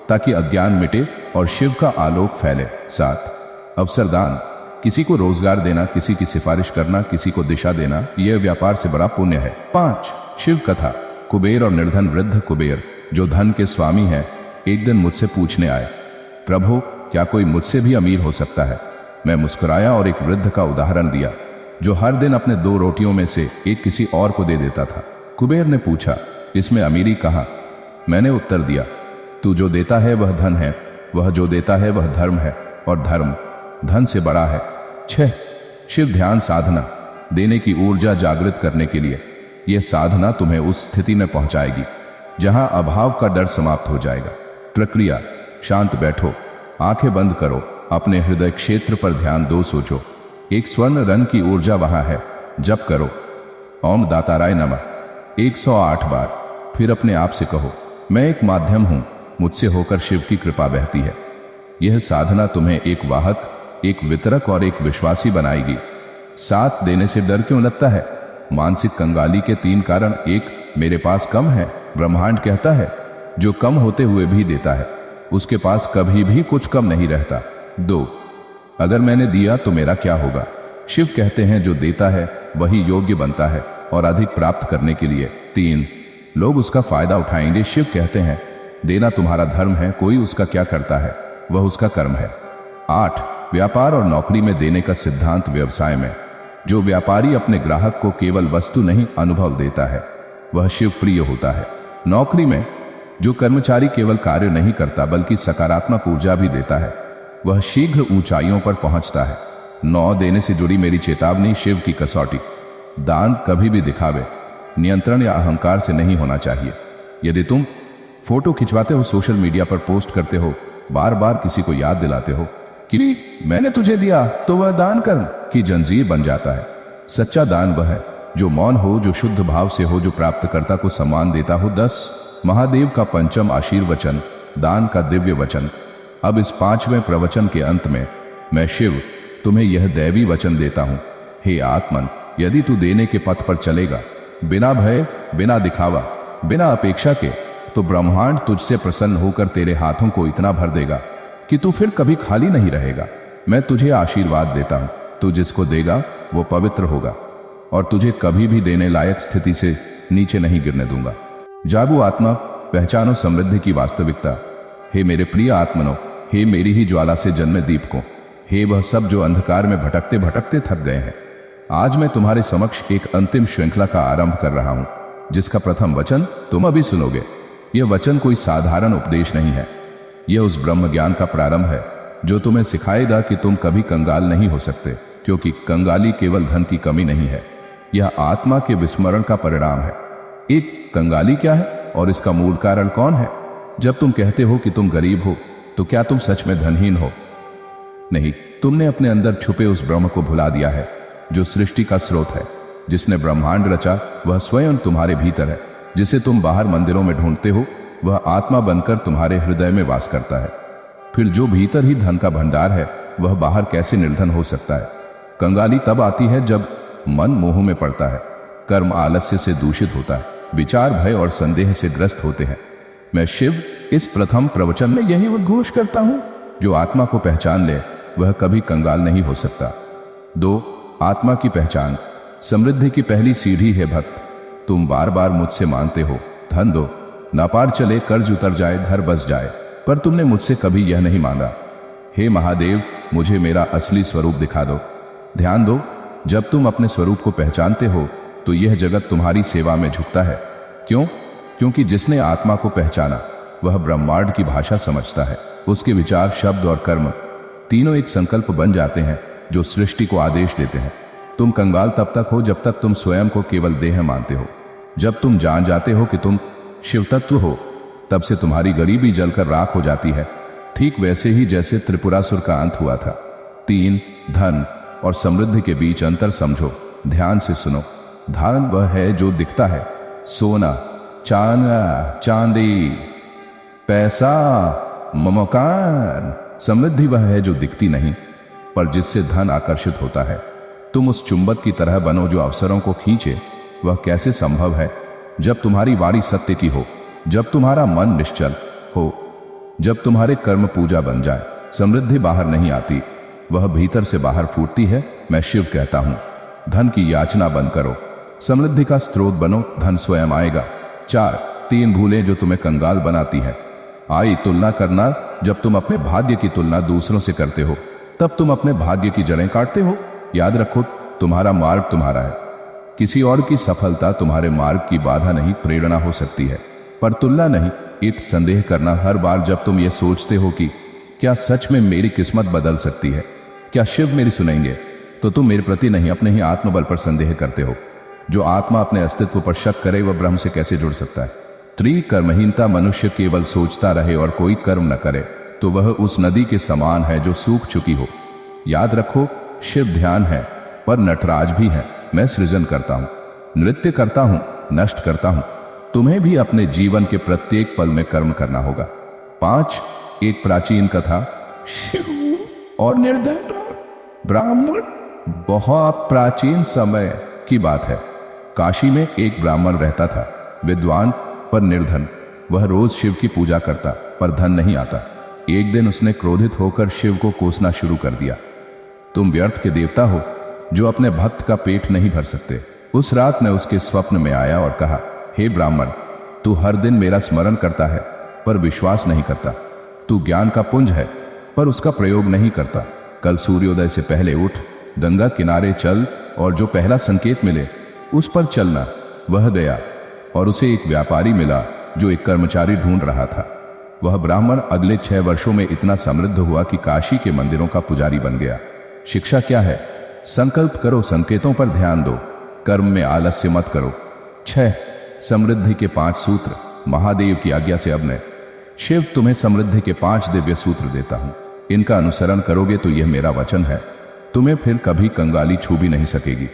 ताकि अज्ञान मिटे और शिव का आलोक फैले। 7 अवसर दान, किसी को रोजगार देना, किसी की सिफारिश करना, किसी को दिशा देना, यह व्यापार से बड़ा पुण्य है। 5 शिव कथा, कुबेर और निर्धन वृद्ध कुबेर जो धन के स्वामी हैं, एक दिन मुझसे पूछने आए, प्रभु क्या कोई मुझसे भी अमीर हो सकता है? मैं मुस्कुराया और एक वृद्ध का उदाहरण दिया जो हर दिन अपने 2 रोटियों में से एक किसी और को दे देता था। कुबेर ने पूछा, इसमें अमीरी कहाँ? मैंने उत्तर दिया, तू जो देता है वह धन है, वह जो देता है वह धर्म है, और धर्म धन से बड़ा है। 6 शिव ध्यान साधना, देने की ऊर्जा जागृत करने के लिए। यह साधना तुम्हें उस स्थिति में पहुंचाएगी जहां अभाव का डर समाप्त हो जाएगा। प्रक्रिया, शांत बैठो, आंखें बंद करो, अपने हृदय क्षेत्र पर ध्यान दो, सोचो एक स्वर्ण रंग की ऊर्जा वहां है। जप करो ओम दाताराय नमः 108 बार, फिर अपने आप से कहो, मैं एक माध्यम हूं, मुझसे होकर शिव की कृपा बहती है। यह साधना तुम्हें एक वाहक, एक वितरक और एक विश्वासी बनाएगी। 7 देने से डर क्यों लगता है? मानसिक कंगाली के 3 कारण। 1 मेरे पास कम है, ब्रह्मांड कहता है जो कम होते हुए भी देता है उसके पास कभी भी कुछ कम नहीं रहता। 2 अगर मैंने दिया तो मेरा क्या होगा? शिव कहते हैं जो देता है वही योग्य बनता है और अधिक प्राप्त करने के लिए। 3 लोग उसका फायदा उठाएंगे। शिव कहते हैं देना तुम्हारा धर्म है, कोई उसका क्या करता है वह उसका कर्म है। 8 व्यापार और नौकरी में देने का सिद्धांत। व्यवसाय में जो व्यापारी अपने ग्राहक को केवल वस्तु नहीं अनुभव देता है वह शिव प्रिय होता है। नौकरी में जो कर्मचारी केवल कार्य नहीं करता बल्कि सकारात्मक ऊर्जा भी देता है वह शीघ्र ऊंचाइयों पर पहुंचता है। 9 देने से जुड़ी मेरी चेतावनी, शिव की कसौटी। दान कभी भी दिखावे, नियंत्रण या अहंकार से नहीं होना चाहिए। यदि तुम फोटो खिंचवाते हो, सोशल मीडिया पर पोस्ट करते हो, बार बार किसी को याद दिलाते हो कि मैंने तुझे दिया, तो वह दान कर्म की जंजीर बन जाता है। सच्चा दान वह है जो मौन हो, जो शुद्ध भाव से हो, जो प्राप्तकर्ता को सम्मान देता हो। 10 महादेव का पंचम आशीर्वचन, दान का दिव्य वचन। अब इस 5वें प्रवचन के अंत में मैं शिव तुम्हें यह दैवी वचन देता हूं, हे आत्मन, यदि तू देने के पथ पर चलेगा, बिना भय, बिना दिखावा, बिना अपेक्षा के, तो ब्रह्मांड तुझसे प्रसन्न होकर तेरे हाथों को इतना भर देगा कि तू फिर कभी खाली नहीं रहेगा। मैं तुझे आशीर्वाद देता हूं, तू जिसको देगा वो पवित्र होगा और तुझे कभी भी देने लायक स्थिति से नीचे नहीं गिरने दूंगा। जागो आत्मा, पहचानो समृद्धि की वास्तविकता। हे मेरे प्रिय आत्मनो, हे मेरी ही ज्वाला से जन्मे दीप को, हे वह सब जो अंधकार में भटकते भटकते थक गए हैं, आज मैं तुम्हारे समक्ष एक अंतिम श्रृंखला का आरंभ कर रहा हूं, जिसका प्रथम वचन तुम अभी सुनोगे। यह वचन कोई साधारण उपदेश नहीं है, यह उस ब्रह्म ज्ञान का प्रारंभ है जो तुम्हें सिखाएगा कि तुम कभी कंगाल नहीं हो सकते, क्योंकि कंगाली केवल धन की कमी नहीं है, यह आत्मा के विस्मरण का परिणाम है। एक कंगाली क्या है और इसका मूल कारण कौन है? जब तुम कहते हो कि तुम गरीब हो, तो क्या तुम सच में धनहीन हो? नहीं, तुमने अपने अंदर छुपे उस ब्रह्म को भुला दिया है जो सृष्टि का स्रोत है। जिसने ब्रह्मांड रचा वह स्वयं तुम्हारे भीतर है। जिसे तुम बाहर मंदिरों में ढूंढते हो वह आत्मा बनकर तुम्हारे हृदय में वास करता है। फिर जो भीतर ही धन का भंडार है वह बाहर कैसे निर्धन हो सकता है? कंगाली तब आती है जब मन मोह में पड़ता है, कर्म आलस्य से दूषित होता है, विचार भय और संदेह से ग्रस्त होते हैं। मैं शिव इस प्रथम प्रवचन में यही उद्घोष करता हूं, जो आत्मा को पहचान ले वह कभी कंगाल नहीं हो सकता। 2 आत्मा की पहचान। समृद्धि की पहली सीढ़ी है भक्त। तुम बार बार मुझसे मांगते हो धन दो, नापार चले, कर्ज उतर जाए, घर बस जाए, पर तुमने मुझसे कभी यह नहीं मांगा। हे महादेव, मुझे मेरा असली स्वरूप दिखा दो। ध्यान दो, जब तुम अपने स्वरूप को पहचानते हो तो यह जगत तुम्हारी सेवा में झुकता है। क्यों? क्योंकि जिसने आत्मा को पहचाना वह ब्रह्मांड की भाषा समझता है। उसके विचार, शब्द और कर्म तीनों एक संकल्प बन जाते हैं जो सृष्टि को आदेश देते हैं। तुम कंगाल तब तक हो जब तक तुम स्वयं को केवल देह मानते हो। जब तुम जान जाते हो कि तुम शिव तत्व हो, तब से तुम्हारी गरीबी जलकर राख हो जाती है, ठीक वैसे ही जैसे त्रिपुरासुर का अंत हुआ था। 3 धन और समृद्धि के बीच अंतर समझो, ध्यान से सुनो। धन वह है जो दिखता है, सोना, चांदी, पैसा, मकान। समृद्धि वह है जो दिखती नहीं, पर जिससे धन आकर्षित होता है। तुम उस चुंबक की तरह बनो जो अवसरों को खींचे। वह कैसे संभव है? जब तुम्हारी वाणी सत्य की हो, जब तुम्हारा मन निश्चल हो, जब तुम्हारे कर्म पूजा बन जाए। समृद्धि बाहर नहीं आती, वह भीतर से बाहर फूटती है। मैं शिव कहता हूं, धन की याचना बंद करो, समृद्धि का स्रोत बनो, धन स्वयं आएगा। 4 3 भूलें जो तुम्हें कंगाल बनाती है। आई तुलना करना। जब तुम अपने भाग्य की तुलना दूसरों से करते हो, तब तुम अपने भाग्य की जड़ें काटते हो। याद रखो, तुम्हारा मार्ग तुम्हारा है, किसी और की सफलता तुम्हारे मार्ग की बाधा नहीं, प्रेरणा हो सकती है, पर तुलना नहीं। एक संदेह करना हर बार जब तुम ये सोचते हो कि क्या सच में मेरी किस्मत बदल सकती है, क्या शिव मेरी सुनेंगे, तो तुम मेरे प्रति नहीं, अपने ही आत्मबल पर संदेह करते हो। जो आत्मा अपने अस्तित्व पर शक करे वह ब्रह्म से कैसे जुड़ सकता है? त्रिकर्महीनता। मनुष्य केवल सोचता रहे और कोई कर्म न करे तो वह उस नदी के समान है जो सूख चुकी हो। याद रखो, शिव ध्यान है, पर नटराज भी है। मैं सृजन करता हूं, नृत्य करता हूं, नष्ट करता हूं। तुम्हें भी अपने जीवन के प्रत्येक पल में कर्म करना होगा। 5 एक प्राचीन कथा, शिव और निर्धन ब्राह्मण। बहुत प्राचीन समय की बात है। काशी में एक ब्राह्मण रहता था, विद्वान पर निर्धन। वह रोज शिव की पूजा करता, पर धन नहीं आता। एक दिन उसने क्रोधित होकर शिव को कोसना शुरू कर दिया। तुम व्यर्थ के देवता हो जो अपने भक्त का पेट नहीं भर सकते। उस रात मैं उसके स्वप्न में आया और कहा, हे ब्राह्मण, तू हर दिन मेरा स्मरण करता है पर विश्वास नहीं करता। तू ज्ञान का पुंज है पर उसका प्रयोग नहीं करता। कल सूर्योदय से पहले उठ, गंगा किनारे चल और जो पहला संकेत मिले उस पर चलना। वह गया और उसे एक व्यापारी मिला जो एक कर्मचारी ढूंढ रहा था। वह ब्राह्मण अगले 6 वर्षों में इतना समृद्ध हुआ कि काशी के मंदिरों का पुजारी बन गया। शिक्षा क्या है? संकल्प करो, संकेतों पर ध्यान दो, कर्म में आलस्य मत करो। 6 समृद्धि के 5 सूत्र। महादेव की आज्ञा से अब मैं शिव तुम्हें समृद्धि के 5 दिव्य सूत्र देता हूं। इनका अनुसरण करोगे तो यह मेरा वचन है, तुम्हें फिर कभी कंगाली छू भी नहीं सकेगी।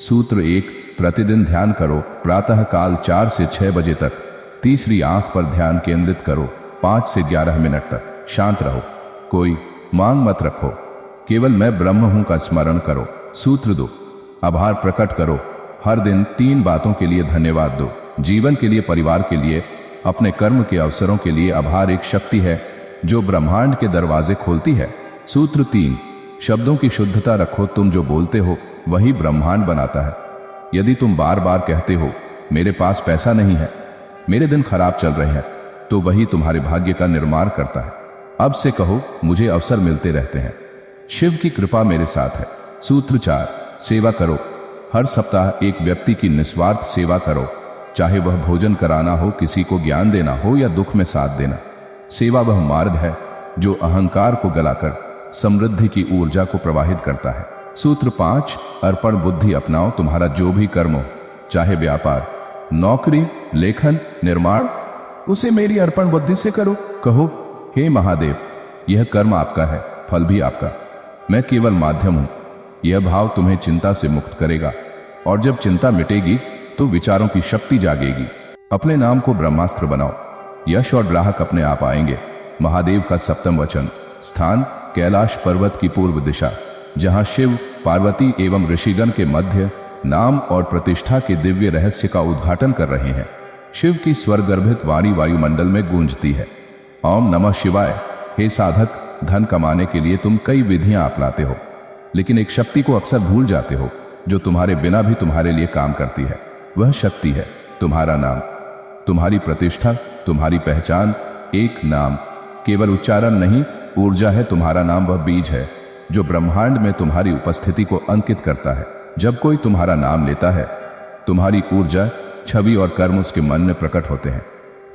सूत्र 1, प्रतिदिन ध्यान करो, प्रातः काल 4 से 6 बजे तक। तीसरी आंख पर ध्यान केंद्रित करो, 5 से 11 मिनट तक। शांत रहो, कोई मांग मत रखो, केवल मैं ब्रह्म हूं का स्मरण करो। सूत्र 2, आभार प्रकट करो, हर दिन 3 बातों के लिए धन्यवाद दो। जीवन के लिए, परिवार के लिए, अपने कर्म के अवसरों के लिए। आभार एक शक्ति है जो ब्रह्मांड के दरवाजे खोलती है। सूत्र 3, शब्दों की शुद्धता रखो, तुम जो बोलते हो वही ब्रह्मांड बनाता है। यदि तुम बार बार कहते हो मेरे पास पैसा नहीं है, मेरे दिन खराब चल रहे हैं, तो वही तुम्हारे भाग्य का निर्माण करता है। अब से कहो मुझे अवसर मिलते रहते हैं, शिव की कृपा मेरे साथ है। सूत्र 4, सेवा करो, हर सप्ताह एक व्यक्ति की निस्वार्थ सेवा करो, चाहे वह भोजन कराना हो, किसी को ज्ञान देना हो या दुख में साथ देना। सेवा वह मार्ग है जो अहंकार को गलाकर समृद्धि की ऊर्जा को प्रवाहित करता है। सूत्र 5, अर्पण बुद्धि अपनाओ, तुम्हारा जो भी कर्म हो, चाहे व्यापार, नौकरी, लेखन, निर्माण, उसे मेरी अर्पण बुद्धि से करो। कहो, हे महादेव, यह कर्म आपका है, फल भी आपका, मैं केवल माध्यम हूं। यह भाव तुम्हें चिंता से मुक्त करेगा, और जब चिंता मिटेगी तो विचारों की शक्ति जागेगी। अपने नाम को ब्रह्मास्त्र बनाओ, यश और ग्राहक अपने आप आएंगे। महादेव का 7वां वचन। स्थान कैलाश पर्वत की पूर्व दिशा, जहां शिव, पार्वती एवं ऋषिगण के मध्य नाम और प्रतिष्ठा के दिव्य रहस्य का उद्घाटन कर रहे हैं। शिव की स्वरगर्भित वाणी वायुमंडल में गूंजती है। ओम नमः शिवाय। हे साधक, धन कमाने के लिए तुम कई विधियां अपनाते हो, लेकिन एक शक्ति को अक्सर भूल जाते हो जो तुम्हारे बिना भी तुम्हारे लिए काम करती है। वह शक्ति है तुम्हारा नाम। तुम्हारी प्रतिष्ठा, तुम्हारी पहचान। एक नाम केवल उच्चारण नहीं, ऊर्जा है। तुम्हारा नाम वह बीज है जो ब्रह्मांड में तुम्हारी उपस्थिति को अंकित करता है। जब कोई तुम्हारा नाम लेता है, तुम्हारी ऊर्जा, छवि और कर्म उसके मन में प्रकट होते हैं।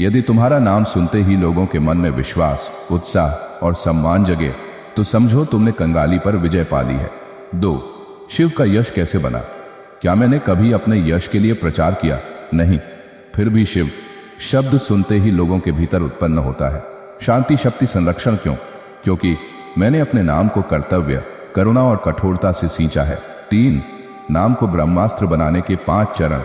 यदि तुम्हारा नाम सुनते ही लोगों के मन में विश्वास, उत्साह और सम्मान जगे, तो समझो तुमने कंगाली पर विजय पा ली है। 2. शिव का यश कैसे बना? क्या मैंने कभी अपने यश के लिए प्रचार किया? नहीं। फिर भी शिव शब्द सुनते ही लोगों के भीतर उत्पन्न होता है। शांति, शक्ति, संरक्षण। क्यों? क्योंकि मैंने अपने नाम को कर्तव्य, करुणा और कठोरता से सींचा है। 3. नाम को ब्रह्मास्त्र बनाने के 5 चरण।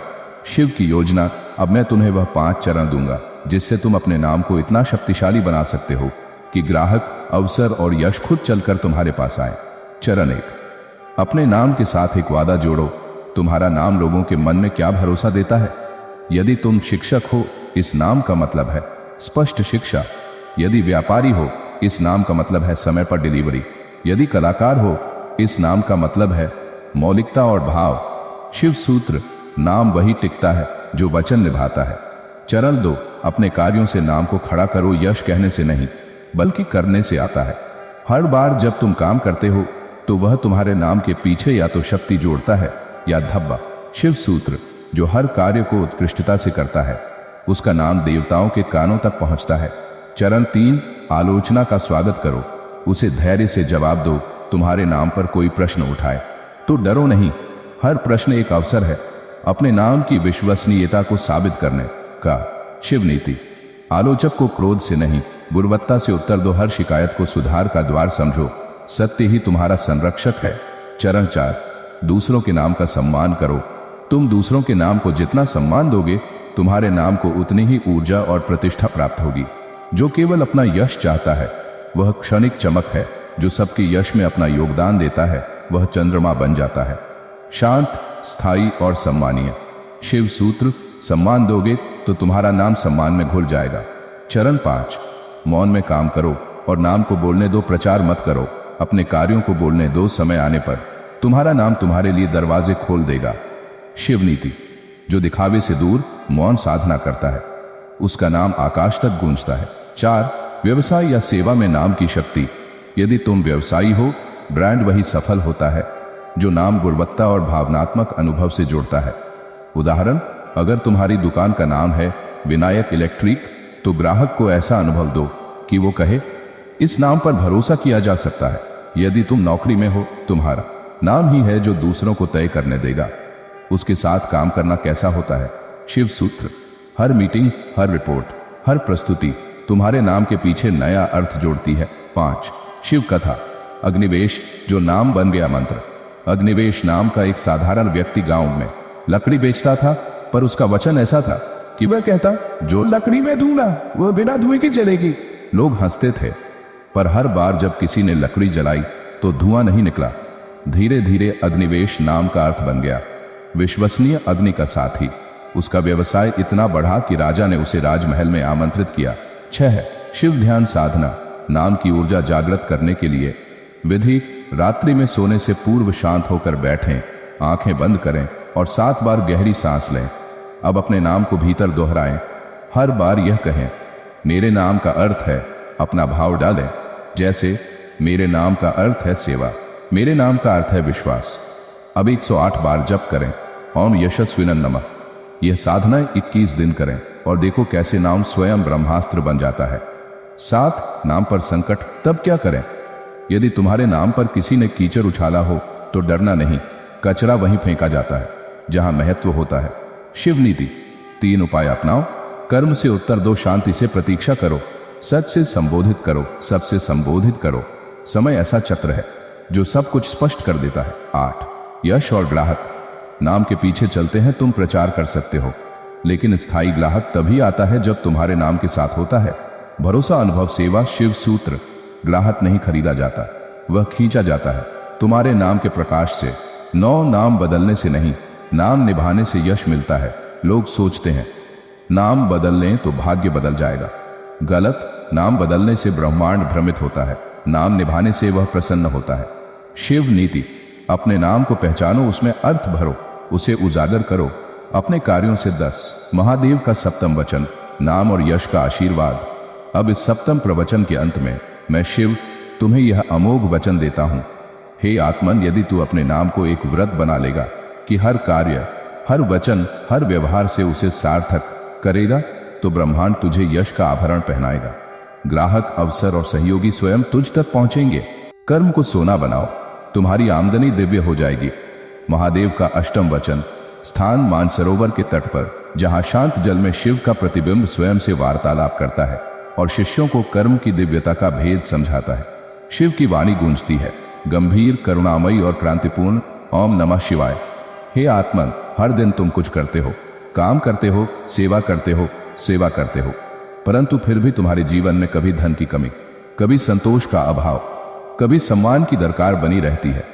शिव की योजना। अब मैं तुम्हें वह 5 चरण दूंगा जिससे तुम अपने नाम को इतना शक्तिशाली बना सकते हो कि ग्राहक, अवसर और यश खुद चलकर तुम्हारे पास आए। चरण 1. अपने नाम के साथ एक वादा जोड़ो। तुम्हारा नाम लोगों के मन में क्या भरोसा देता है? यदि तुम शिक्षक हो, इस नाम का मतलब है स्पष्ट शिक्षा। यदि व्यापारी हो, इस नाम का मतलब है समय पर डिलीवरी। यदि कलाकार हो, इस नाम का मतलब है मौलिकता और भाव। शिव सूत्र। नाम वही टिकता है जो वचन निभाता है। चरण 2. अपने कार्यों से नाम को खड़ा करो। यश कहने से नहीं, बल्कि करने से आता है। हर बार जब तुम काम करते हो, तो वह तुम्हारे नाम के पीछे या तो शक्ति जोड़ता है या धब्बा। शिव सूत्र। जो हर कार्य को उत्कृष्टता से करता है, उसका नाम देवताओं के कानों तक पहुंचता है। चरण 3. आलोचना का स्वागत करो। उसे धैर्य से जवाब दो। तुम्हारे नाम पर कोई प्रश्न उठाए तो डरो नहीं। हर प्रश्न एक अवसर है अपने नाम की विश्वसनीयता को साबित करने का। शिव नीति। आलोचक को क्रोध से नहीं, गुणवत्ता से उत्तर दो। हर शिकायत को सुधार का द्वार समझो। सत्य ही तुम्हारा संरक्षक है। चरण 4. दूसरों के नाम का सम्मान करो। तुम दूसरों के नाम को जितना सम्मान दोगे, तुम्हारे नाम को उतनी ही ऊर्जा और प्रतिष्ठा प्राप्त होगी। जो केवल अपना यश चाहता है, वह क्षणिक चमक है। जो सबके यश में अपना योगदान देता है, वह चंद्रमा बन जाता है। शांत, स्थायी और सम्मानीय। शिव सूत्र। सम्मान दोगे तो तुम्हारा नाम सम्मान में घुल जाएगा। चरण 5. मौन में काम करो और नाम को बोलने दो। प्रचार मत करो, अपने कार्यों को बोलने दो। समय आने पर तुम्हारा नाम तुम्हारे लिए दरवाजे खोल देगा। शिव नीति। जो दिखावे से दूर मौन साधना करता है, उसका नाम आकाश तक गूंजता है। 4. व्यवसाय या सेवा में नाम की शक्ति। यदि तुम व्यवसायी हो, ब्रांड वही सफल होता है जो नाम गुणवत्ता और भावनात्मक अनुभव से जोड़ता है। उदाहरण, अगर तुम्हारी दुकान का नाम है विनायक इलेक्ट्रिक, तो ग्राहक को ऐसा अनुभव दो कि वो कहे, इस नाम पर भरोसा किया जा सकता है। यदि तुम नौकरी में हो, तुम्हारा नाम ही है जो दूसरों को तय करने देगा उसके साथ काम करना कैसा होता है। शिव सूत्र। हर मीटिंग, हर रिपोर्ट, हर प्रस्तुति तुम्हारे नाम के पीछे नया अर्थ जोड़ती है। 5. शिव कथा। अग्निवेश। जो नाम बन गया मंत्र। अग्निवेश नाम का एक साधारण व्यक्ति गांव में लकड़ी बेचता था, पर उसका वचन ऐसा था कि वह कहता, जो लकड़ी में धूना वह बिना धुएं की जलेगी। लोग हंसते थे, पर हर बार जब किसी ने लकड़ी जलाई तो धुआं नहीं निकला। धीरे धीरे अग्निवेश नाम का अर्थ बन गया विश्वसनीय अग्नि का साथी। उसका व्यवसाय इतना बढ़ा कि राजा ने उसे राजमहल में आमंत्रित किया। 6. शिव ध्यान साधना। नाम की ऊर्जा जागृत करने के लिए विधि। रात्रि में सोने से पूर्व शांत होकर बैठें, आंखें बंद करें और 7 बार गहरी सांस लें। अब अपने नाम को भीतर दोहराएं। हर बार यह कहें, मेरे नाम का अर्थ है। अपना भाव डालें, जैसे मेरे नाम का अर्थ है सेवा, मेरे नाम का अर्थ है विश्वास। अब 108 बार जप करें, ओम यशस्विनं नमः। यह साधना 21 दिन करें और देखो कैसे नाम स्वयं ब्रह्मास्त्र बन जाता है। 7. नाम पर संकट। तब क्या करें? यदि तुम्हारे नाम पर किसी ने कीचड़ उछाला हो तो डरना नहीं, कचरा वहीं फेंका जाता है जहां महत्व होता है। शिव नीति। 3 उपाय अपनाओ। कर्म से उत्तर दो, शांति से प्रतीक्षा करो, सच से संबोधित करो, सबसे संबोधित करो। समय ऐसा चक्र है जो सब कुछ स्पष्ट कर देता है। 8. यश और ग्राहक। नाम के पीछे चलते हैं तुम प्रचार कर सकते हो, लेकिन स्थायी ग्राहक तभी आता है जब तुम्हारे नाम के साथ होता है। भरोसा, अनुभव, सेवा। शिव सूत्र। ग्राहक नहीं खरीदा जाता, वह खींचा जाता है तुम्हारे नाम के प्रकाश से। 9. नाम बदलने से नहीं, नाम निभाने से यश मिलता है। लोग सोचते हैं नाम बदल लें तो भाग्य बदल जाएगा। गलत। नाम बदलने से ब्रह्मांड भ्रमित होता है, नाम निभाने से वह प्रसन्न होता है। शिव नीति। अपने नाम को पहचानो, उसमें अर्थ भरो, उसे उजागर करो। अपने कार्यों से 10, महादेव का सप्तम वचन, नाम और यश का आशीर्वाद। अब इस सप्तम प्रवचन के अंत में मैं शिव तुम्हें यह अमोघ वचन देता हूं। हे आत्मन, यदि तू अपने नाम को एक व्रत बना लेगा कि हर कार्य, हर वचन, हर व्यवहार से उसे सार्थक करेगा, तो ब्रह्मांड तुझे यश का आभरण पहनाएगा। ग्राहक, अवसर और सहयोगी स्वयं तुझ तक पहुंचेंगे। कर्म को सोना बनाओ, तुम्हारी आमदनी दिव्य हो जाएगी। महादेव का अष्टम वचन, स्थान मानसरोवर के तट पर, जहां शांत जल में शिव का प्रतिबिंब स्वयं से वार्तालाप करता है और शिष्यों को कर्म की दिव्यता का भेद समझाता है। शिव की वाणी गूंजती है, गंभीर, करुणामयी और क्रांतिपूर्ण, ओम नमः शिवाय। हे आत्मन, हर दिन तुम कुछ करते हो, काम करते हो, सेवा करते हो, सेवा करते हो, परंतु फिर भी तुम्हारे जीवन में कभी धन की कमी, कभी संतोष का अभाव, कभी सम्मान की दरकार बनी रहती है।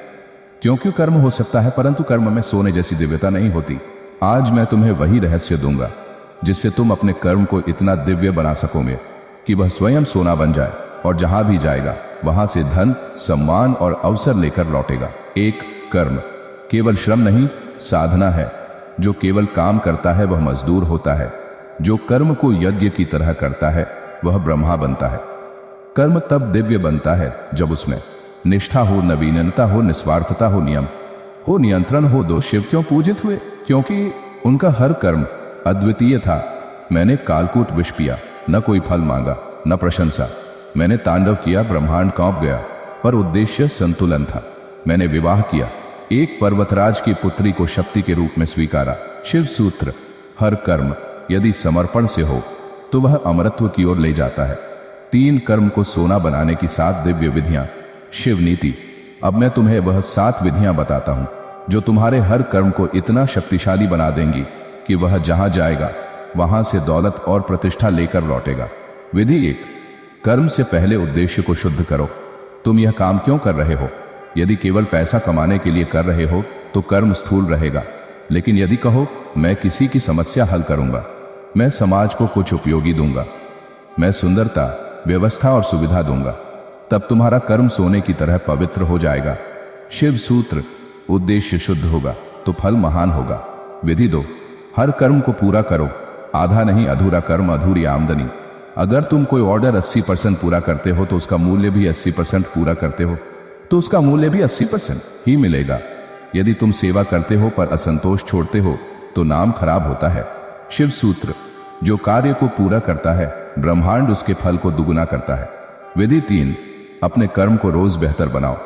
क्योंकि कर्म हो सकता है, परंतु कर्म में सोने जैसी दिव्यता नहीं होती। आज मैं तुम्हें वही रहस्य दूंगा जिससे तुम अपने कर्म को इतना दिव्य बना सकोगे कि वह स्वयं सोना बन जाए और जहां भी जाएगा वहां से धन, सम्मान और अवसर लेकर लौटेगा। एक, कर्म केवल श्रम नहीं, साधना है। जो केवल काम करता है वह मजदूर होता है। जो कर्म को यज्ञ की तरह करता है वह ब्रह्मा बनता है। कर्म तब दिव्य बनता है जब उसमें निष्ठा हो, नवीनता हो, निस्वार्थता हो, नियम हो, नियंत्रण हो। दो शिव क्यों पूजित हुए? क्योंकि उनका हर कर्म अद्वितीय था। मैंने कालकूट विष पिया, न कोई फल मांगा, न प्रशंसा। मैंने तांडव किया, ब्रह्मांड कांप गया, पर उद्देश्य संतुलन था। मैंने विवाह किया, एक पर्वतराज की पुत्री को शक्ति के रूप में स्वीकारा। शिव सूत्र, हर कर्म यदि समर्पण से हो तो वह अमरत्व की ओर ले जाता है। 3, कर्म को सोना बनाने की 7 दिव्य विधियां। शिव नीति, अब मैं तुम्हें वह 7 विधियां बताता हूं जो तुम्हारे हर कर्म को इतना शक्तिशाली बना देंगी कि वह जहां जाएगा वहां से दौलत और प्रतिष्ठा लेकर लौटेगा। विधि 1, कर्म से पहले उद्देश्य को शुद्ध करो। तुम यह काम क्यों कर रहे हो? यदि केवल पैसा कमाने के लिए कर रहे हो तो कर्म स्थूल रहेगा, लेकिन यदि कहो मैं किसी की समस्या हल करूंगा, मैं समाज को कुछ उपयोगी दूंगा, मैं सुंदरता, व्यवस्था और सुविधा दूंगा, तब तुम्हारा कर्म सोने की तरह पवित्र हो जाएगा। शिव सूत्र, उद्देश्य शुद्ध होगा तो फल महान होगा। विधि 2, हर कर्म को पूरा करो, आधा नहीं। अधूरा कर्म, अधूरी आमदनी। अगर तुम कोई ऑर्डर 80% पूरा करते हो तो उसका मूल्य भी 80% पूरा करते हो तो उसका मूल्य भी 80% ही मिलेगा। यदि तुम सेवा करते हो पर असंतोष छोड़ते हो तो नाम खराब होता है। शिव सूत्र, जो कार्य को पूरा करता है ब्रह्मांड उसके फल को दुगुना करता है। विधि 3, अपने कर्म को रोज बेहतर बनाओ।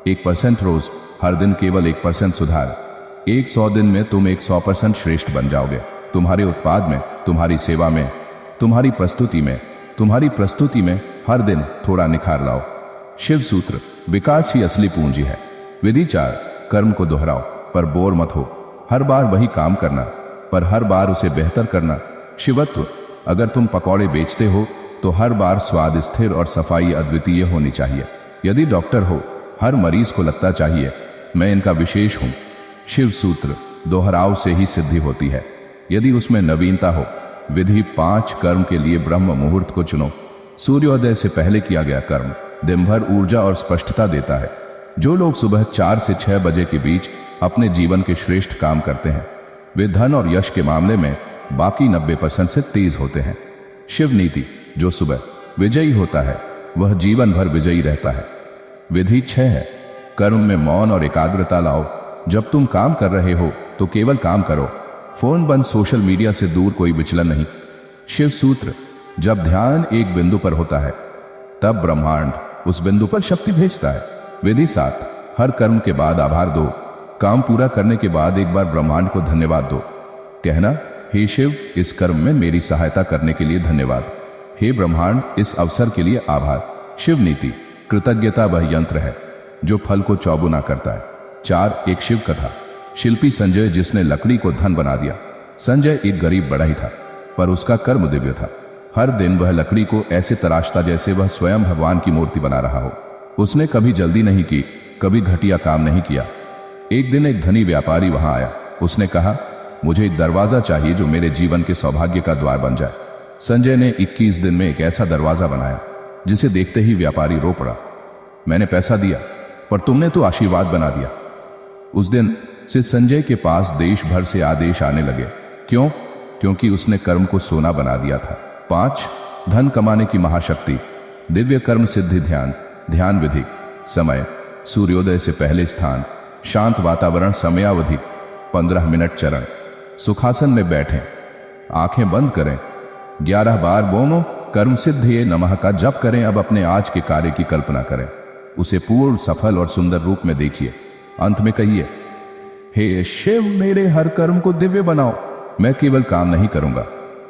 1% रोज, हर दिन केवल 1% सुधार। 100 दिन में तुम 100% श्रेष्ठ बन जाओगे। तुम्हारे उत्पाद में, तुम्हारी सेवा में, तुम्हारी प्रस्तुति में हर दिन थोड़ा निखार लाओ। शिव सूत्र, विकास ही असली पूंजी है। विधि 4, कर्म को दोहराओ पर बोर मत हो। हर बार वही काम करना पर हर बार उसे बेहतर करना। शिवत्व, अगर तुम पकौड़े बेचते हो तो हर बार स्वाद स्थिर और सफाई अद्वितीय होनी चाहिए। यदि डॉक्टर हो, हर मरीज को लगता चाहिए मैं इनका विशेष हूं। शिव सूत्र, दोहराव से ही सिद्धि होती है, यदि उसमें नवीनता हो। विधि 5, कर्म के लिए ब्रह्म मुहूर्त को चुनो। सूर्योदय से पहले किया गया कर्म दिन भर ऊर्जा और स्पष्टता देता है। जो लोग सुबह 4 से 6 बजे के बीच अपने जीवन के श्रेष्ठ काम करते हैं वे धन और यश के मामले में बाकी 90% से तेज होते हैं। शिव नीति, जो सुबह विजयी होता है वह जीवन भर विजयी रहता है। विधि 6 है, कर्म में मौन और एकाग्रता लाओ। जब तुम काम कर रहे हो तो केवल काम करो, फोन बंद, सोशल मीडिया से दूर, कोई विचलन नहीं। शिव सूत्र, जब ध्यान एक बिंदु पर होता है तब ब्रह्मांड उस बिंदु पर शक्ति भेजता है। विधि 7, हर कर्म के बाद आभार दो। काम पूरा करने के बाद एक बार ब्रह्मांड को धन्यवाद दो। कहना, हे शिव, इस कर्म में मेरी सहायता करने के लिए धन्यवाद। हे ब्रह्मांड, इस अवसर के लिए आभार। शिव नीति, कृतज्ञता वह यंत्र है जो फल को चौगुना करता है। 4, एक शिव कथा। शिल्पी संजय जिसने लकड़ी को धन बना दिया। संजय एक गरीब बढ़ई था पर उसका कर्म दिव्य था। हर दिन वह लकड़ी को ऐसे तराशता जैसे वह स्वयं भगवान की मूर्ति बना रहा हो। उसने कभी जल्दी नहीं की, कभी घटिया काम नहीं किया। एक दिन एक धनी व्यापारी वहां आया। उसने कहा, मुझे एक दरवाजा चाहिए जो मेरे जीवन के सौभाग्य का द्वार बन जाए। संजय ने 21 दिन में एक ऐसा दरवाजा बनाया जिसे देखते ही व्यापारी रो पड़ा। मैंने पैसा दिया पर तुमने तो आशीर्वाद बना दिया। उस दिन से संजय के पास देश भर से आदेश आने लगे। क्यों? क्योंकि उसने कर्म को सोना बना दिया था। 5 धन कमाने की महाशक्ति, दिव्य कर्म सिद्धि ध्यान, ध्यान विधि, समय सूर्योदय से पहले स्थान, शांत वातावरण, समयावधि 15 मिनट, चरण, सुखासन में बैठें, आंखें बंद करें, 11 बार बोलो कर्म सिद्धिये नमः का जप करें। अब अपने आज के कार्य की कल्पना करें, उसे पूर्ण, सफल और सुंदर रूप में देखिए। अंत में कहिए, हे शिव, मेरे हर कर्म को दिव्य बनाओ। मैं केवल काम नहीं करूंगा,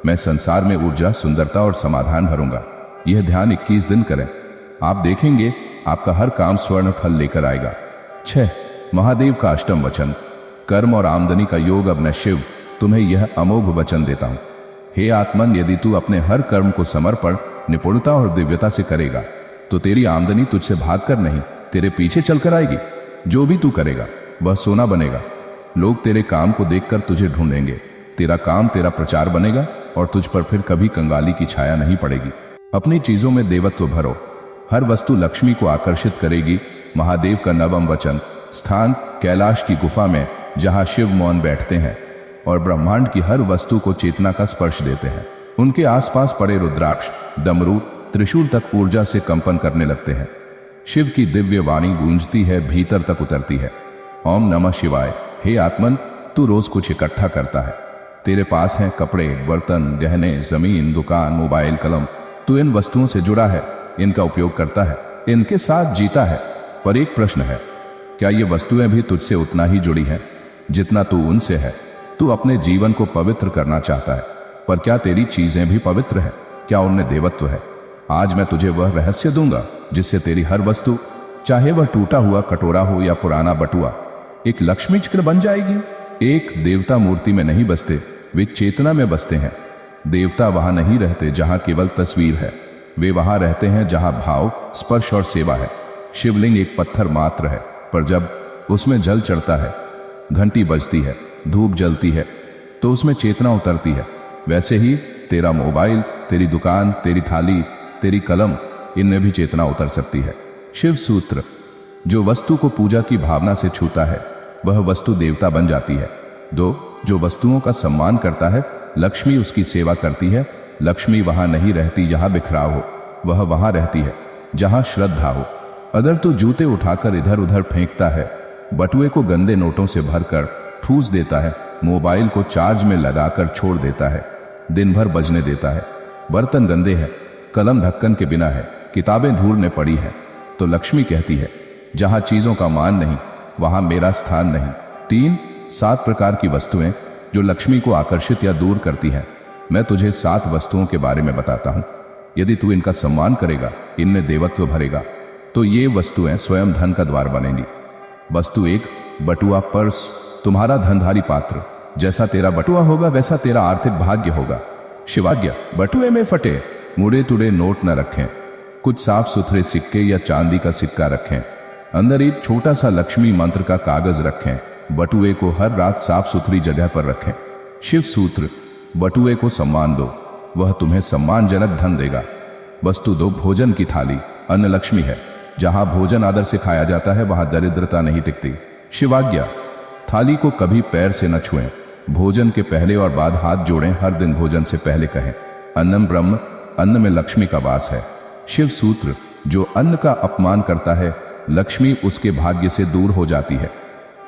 मैं संसार में ऊर्जा, सुंदरता और समाधान भरूंगा। यह ध्यान 21 दिन करें, आप देखेंगे आपका हर काम स्वर्ण फल लेकर आएगा। 6 महादेव का अष्टम वचन, कर्म और आमदनी का योग। अब मैं शिव तुम्हें यह अमोघ वचन देता हूं, हे आत्मन, यदि तू अपने हर कर्म को समर्पण, निपुणता और दिव्यता से करेगा तो तेरी आमदनी तुझसे भागकर नहीं, तेरे पीछे चलकर आएगी। जो भी तू करेगा वह सोना बनेगा। लोग तेरे काम को देखकर तुझे ढूंढेंगे, तेरा काम तेरा प्रचार बनेगा और तुझ पर फिर कभी कंगाली की छाया नहीं पड़ेगी। अपनी चीजों में देवत्व भरो, हर वस्तु लक्ष्मी को आकर्षित करेगी। महादेव का नवम वचन, स्थान कैलाश की गुफा में, जहां शिव मौन बैठते हैं और ब्रह्मांड की हर वस्तु को चेतना का स्पर्श देते हैं। उनके आसपास पड़े रुद्राक्ष, डमरू, त्रिशूल तक ऊर्जा से कंपन करने लगते हैं। शिव की दिव्य वाणी गूंजती है, भीतर तक उतरती है। ओम नमः शिवाय। हे आत्मन, तू रोज कुछ इकट्ठा करता है। तेरे पास हैं कपड़े, बर्तन, गहने, जमीन, दुकान, मोबाइल, कलम। तू इन वस्तुओं से जुड़ा है, इनका उपयोग करता है, इनके साथ जीता है। पर एक प्रश्न है, क्या ये वस्तुएं भी तुझसे उतना ही जुड़ी हैं जितना तू उनसे है? तू अपने जीवन को पवित्र करना चाहता है, पर क्या तेरी चीजें भी पवित्र हैं? क्या उनमें देवत्व है? आज मैं तुझे वह रहस्य दूंगा जिससे तेरी हर वस्तु, चाहे वह टूटा हुआ कटोरा हो या पुराना बटुआ, एक लक्ष्मी चक्र बन जाएगी। एक देवता मूर्ति में नहीं बसते, वे चेतना में बसते हैं। देवता वहां नहीं रहते जहां केवल तस्वीर है, वे वहां रहते हैं जहां भाव, स्पर्श और सेवा है। शिवलिंग एक पत्थर मात्र है, पर जब उसमें जल चढ़ता है, घंटी बजती है, धूप जलती है, तो उसमें चेतना उतरती है। वैसे ही तेरा मोबाइल, तेरी दुकान, तेरी थाली, तेरी कलम, इनमें भी चेतना उतर सकती है। शिव सूत्र, जो वस्तु को पूजा की भावना से छूता है वह वस्तु देवता बन जाती है। 2 जो वस्तुओं का सम्मान करता है, लक्ष्मी उसकी सेवा करती है। लक्ष्मी वहां नहीं रहती जहां बिखराव हो, वह वहां रहती है जहां श्रद्धा हो। अगर तू जूते उठाकर इधर उधर फेंकता है, बटुए को गंदे नोटों से भरकर ठूस देता है, मोबाइल को चार्ज में लगाकर छोड़ देता है, दिन भर बजने देता है, बर्तन गंदे हैं, कलम ढक्कन के बिना है, किताबें धूल में पड़ी हैं, तो लक्ष्मी कहती है, जहां चीजों का मान नहीं वहां मेरा स्थान नहीं। 3 7 प्रकार की वस्तुएं जो लक्ष्मी को आकर्षित या दूर करती हैं। मैं तुझे 7 वस्तुओं के बारे में बताता हूं। यदि तू इनका सम्मान करेगा, इनमें देवत्व भरेगा, तो ये वस्तुएं स्वयं धन का द्वार बनेंगी। वस्तु 1, बटुआ, पर्स, तुम्हारा धनधारी पात्र। जैसा तेरा बटुआ होगा वैसा तेरा आर्थिक भाग्य होगा। शिवाज्ञा, बटुए में फटे मुड़े तुड़े नोट न रखें, कुछ साफ सुथरे सिक्के या चांदी का सिक्का रखें। अंदर एक छोटा सा लक्ष्मी मंत्र का कागज रखें। बटुए को हर रात साफ सुथरी जगह पर रखें। शिव सूत्र, बटुए को सम्मान दो, वह तुम्हें सम्मानजनक धन देगा। वस्तु 2, भोजन की थाली। अन्न लक्ष्मी है, जहां भोजन आदर से खाया जाता है वहां दरिद्रता नहीं टिकती। शिवाज्ञा, थाली को कभी पैर से न छुएं, भोजन के पहले और बाद हाथ जोड़ें, हर दिन भोजन से पहले कहें, अन्नम ब्रह्म, अन्न में लक्ष्मी का वास है। शिव सूत्र, जो अन्न का अपमान करता है, लक्ष्मी उसके भाग्य से दूर हो जाती है।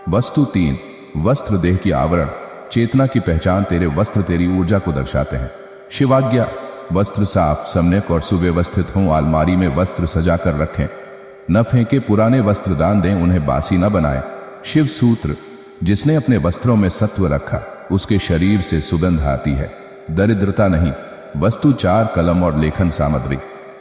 वस्तु 3, वस्त्र देह की आवरण, चेतना की पहचान। तेरे वस्त्र तेरी ऊर्जा को दर्शाते हैं। शिवाज्ञा, वस्त्र साफ, सम्यक और सुव्यवस्थित हों, अलमारी में वस्त्र सजा कर रखें, न फेंके, पुराने वस्त्र दान दें, उन्हें बासी न बनाएं। शिव सूत्र, जिसने अपने वस्त्रों में सत्व रखा उसके शरीर से सुगंध आती है, दरिद्रता नहीं। वस्तु 4, कलम और लेखन सामग्री।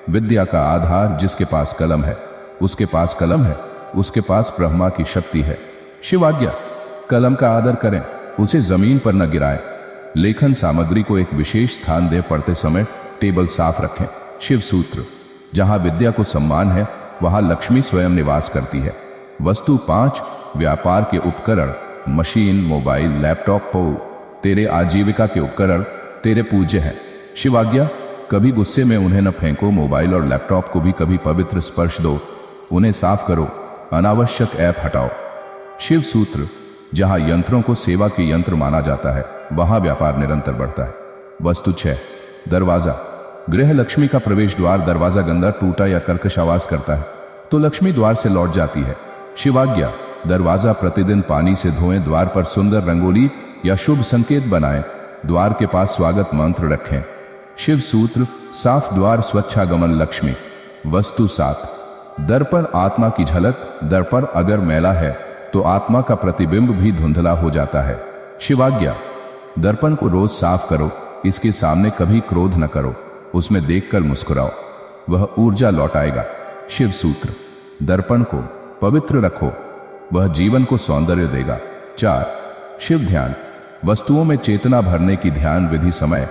विद्या का आधार, जिसके पास कलम है उसके पास कलम है, उसके पास ब्रह्मा की शक्ति है। शिवाज्ञा, कलम का आदर करें, उसे जमीन पर न गिराएं। लेखन सामग्री को एक विशेष स्थान दें, पढ़ते समय टेबल साफ रखें। शिव सूत्र, जहां विद्या को सम्मान है वहां लक्ष्मी स्वयं निवास करती है। वस्तु 5, व्यापार के उपकरण, मशीन, मोबाइल, लैपटॉप हो, तेरे आजीविका के उपकरण तेरे पूज्य हैं। शिवाज्ञा, कभी गुस्से में उन्हें न फेंको, मोबाइल और लैपटॉप को भी कभी पवित्र स्पर्श दो, उन्हें साफ करो, अनावश्यक ऐप हटाओ। शिव सूत्र, जहां यंत्रों को सेवा के यंत्र माना जाता है वहां व्यापार निरंतर बढ़ता है। वस्तु 6, दरवाजा। गृह लक्ष्मी का प्रवेश द्वार दरवाजा गंदा, टूटा या कर्कश आवाज करता है तो लक्ष्मी द्वार से लौट जाती है। शिवाज्ञा, दरवाजा प्रतिदिन पानी से धोएं, द्वार पर सुंदर रंगोली या शुभ संकेत बनाएं, द्वार के पास स्वागत मंत्र रखें। शिव सूत्र, साफ द्वार स्वच्छागमन लक्ष्मी। वस्तु 7, दर्पण। आत्मा की झलक। दर्पण अगर मैला है तो आत्मा का प्रतिबिंब भी धुंधला हो जाता है। शिवाज्ञा, दर्पण को रोज साफ करो, इसके सामने कभी क्रोध न करो, उसमें देखकर मुस्कुराओ, वह ऊर्जा लौटाएगा। शिव सूत्र, दर्पण को पवित्र रखो, वह जीवन को सौंदर्य देगा। 4, शिव ध्यान। वस्तुओं में चेतना भरने की ध्यान विधि। समय,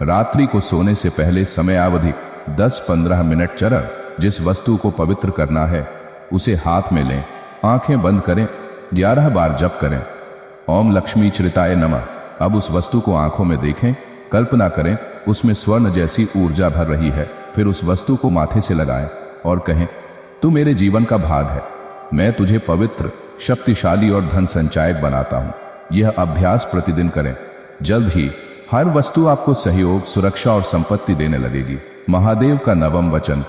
रात्रि को सोने से पहले समयावधि 10-15 मिनट। चरण, जिस वस्तु को पवित्र करना है उसे हाथ में लें, आंखें बंद करें, 11 बार जप करें, ओम लक्ष्मी चरिताय नमः। अब उस वस्तु को आंखों में देखें, कल्पना करें उसमें स्वर्ण जैसी ऊर्जा भर रही है, फिर उस वस्तु को माथे से लगाएं और कहें, तू मेरे जीवन का भाग है, मैं तुझे पवित्र, शक्तिशाली और धन संचायक बनाता हूं। यह अभ्यास प्रतिदिन करें, जल्द ही हर वस्तु आपको सहयोग, सुरक्षा और संपत्ति देने लगेगी। महादेव का 9वां वचन,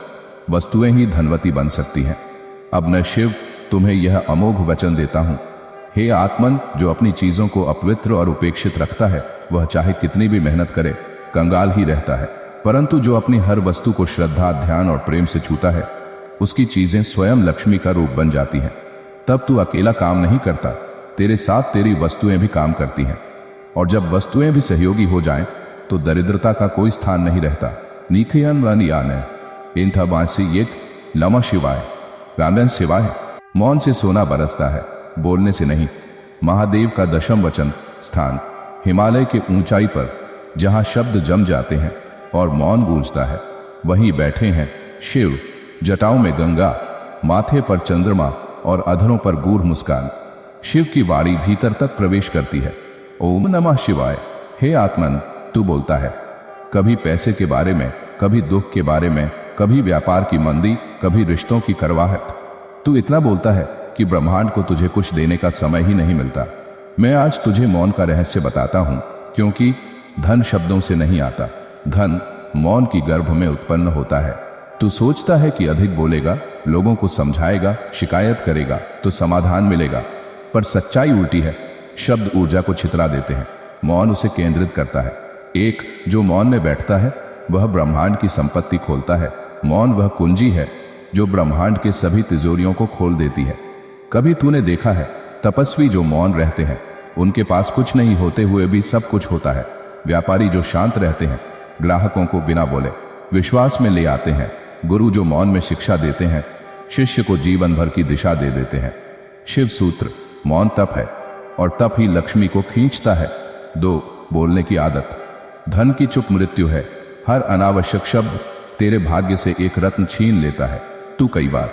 वस्तुएं ही धनवती बन सकती हैं। अब मैं शिव तुम्हें यह अमोघ वचन देता हूं, हे आत्मन, जो अपनी चीजों को अपवित्र और उपेक्षित रखता है वह चाहे कितनी भी मेहनत करे कंगाल ही रहता है, परंतु जो अपनी हर वस्तु को श्रद्धा, ध्यान और प्रेम से छूता है उसकी चीजें स्वयं लक्ष्मी का रूप बन जाती हैं। तब तू अकेला काम नहीं करता, तेरे साथ तेरी वस्तुएं भी काम करती हैं, और जब वस्तुएं भी सहयोगी हो जाएं तो दरिद्रता का कोई स्थान नहीं रहता। नीखयन वन याने इन थबासी ये लमा शिवाय रामन शिवाय। मौन से सोना बरसता है, बोलने से नहीं। महादेव का 10वां वचन, स्थान, हिमालय के ऊंचाई पर जहां शब्द जम जाते हैं और मौन गूंजता है वहीं बैठे हैं शिव। जटाओं में गंगा, माथे पर चंद्रमा और अधरों पर गूढ़ मुस्कान। शिव की वाणी भीतर तक प्रवेश करती है। ओम नमः शिवाय। हे आत्मन, तू बोलता है, कभी पैसे के बारे में, कभी दुख के बारे में, कभी व्यापार की मंदी, कभी रिश्तों की करवाहट। तू इतना बोलता है कि ब्रह्मांड को तुझे कुछ देने का समय ही नहीं मिलता। मैं आज तुझे मौन का रहस्य बताता हूं, क्योंकि धन शब्दों से नहीं आता, धन मौन की गर्भ में उत्पन्न होता है। तू सोचता है कि अधिक बोलेगा, लोगों को समझाएगा, शिकायत करेगा तो समाधान मिलेगा, पर सच्चाई उल्टी है। शब्द ऊर्जा को छितरा देते हैं, मौन उसे केंद्रित करता है। एक जो मौन में बैठता है वह ब्रह्मांड की संपत्ति खोलता है। मौन वह कुंजी है जो ब्रह्मांड के सभी तिजोरियों को खोल देती है। कभी तूने देखा है तपस्वी जो मौन रहते हैं, उनके पास कुछ नहीं होते हुए भी सब कुछ होता है। व्यापारी जो शांत रहते हैं, ग्राहकों को बिना बोले विश्वास में ले आते हैं। गुरु जो मौन में शिक्षा देते हैं, शिष्य को जीवन भर की दिशा दे देते हैं। शिव सूत्र, मौन तप है और तप ही लक्ष्मी को खींचता है। 2, बोलने की आदत। धन की चुप मृत्यु है। हर अनावश्यक शब्द तेरे भाग्य से एक रत्न छीन लेता है। तू कई बार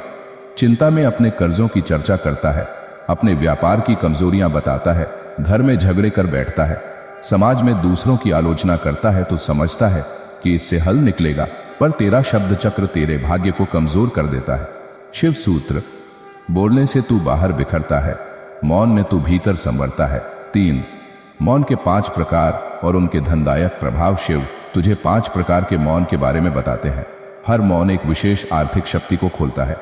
चिंता में अपने कर्जों की चर्चा करता है, अपने व्यापार की कमजोरियां बताता है, घर में झगड़े कर बैठता है, समाज में दूसरों की आलोचना करता है तो समझता है कि इससे हल निकलेगा, पर तेरा शब्द चक्र तेरे भाग्य को कमजोर कर देता है। शिव सूत्र, बोलने से तू बाहर बिखरता है, मौन में तू भीतर संवरता है। 3, मौन के 5 प्रकार और उनके धनदायक प्रभाव। शिव तुझे 5 प्रकार के मौन के बारे में बताते हैं। हर मौन एक विशेष आर्थिक शक्ति को खोलता है।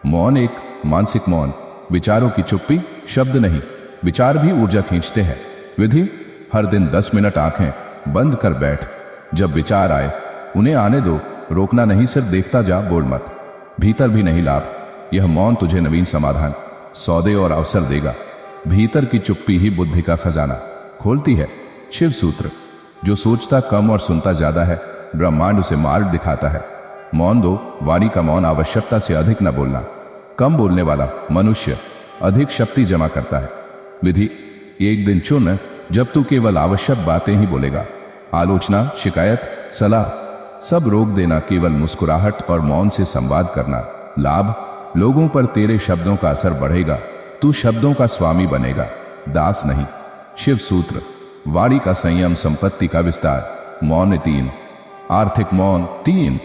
मौन एक, मानसिक मौन, विचारों की चुप्पी, शब्द नहीं, विचार भी ऊर्जा खींचते हैं। विधि, हर दिन 10 मिनट आंखें बंद कर बैठ, जब विचार आए उन्हें आने दो, रोकना नहीं, सिर्फ देखता जा, बोल मत। भीतर भी नहीं लाभ, यह मौन तुझे नवीन समाधान, सौदे और अवसर देगा। भीतर की चुप्पी ही बुद्धि का खजाना खोलती है। शिव सूत्र, जो सोचता कम और सुनता ज्यादा है, ब्रह्मांड उसे मार्ग दिखाता है। मौन 2, वाणी का मौन, आवश्यकता से अधिक न बोलना। कम बोलने वाला मनुष्य अधिक शक्ति जमा करता है। विधि, एक दिन चुन जब तू केवल आवश्यक बातें ही बोलेगा। आलोचना, शिकायत, सलाह सब रोक देना, केवल मुस्कुराहट और मौन से संवाद करना। लाभ, लोगों पर तेरे शब्दों का असर बढ़ेगा, तू शब्दों का स्वामी बनेगा, दास नहीं। शिव सूत्र, वाणी का संयम, संपत्ति का विस्तार। मौन 3, आर्थिक मौन। 3,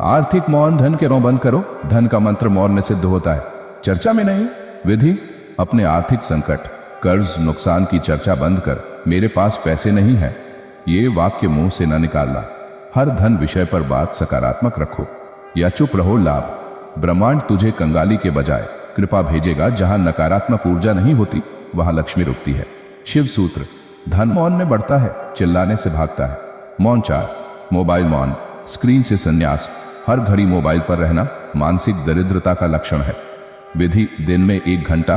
आर्थिक मौन, धन के रो बंद करो। धन का मंत्र मौन में सिद्ध होता है, चर्चा में नहीं। विधि, अपने आर्थिक संकट, कर्ज नुकसान की चर्चा बंद कर, मेरे पास पैसे नहीं है, ये वाक्य मुंह से न निकालना। हर धन विषय पर बात सकारात्मक रखो या चुप रहो। लाभ, ब्रह्मांड तुझे कंगाली के बजाय कृपा भेजेगा। जहां नकारात्मक ऊर्जा नहीं होती वहां लक्ष्मी रुकती है। शिव सूत्र, धन मौन में बढ़ता है, चिल्लाने से भागता है। मौन 4, मोबाइल मौन, स्क्रीन से संन्यास। हर घड़ी मोबाइल पर रहना मानसिक दरिद्रता का लक्षण है। विधि, दिन में 1 घंटा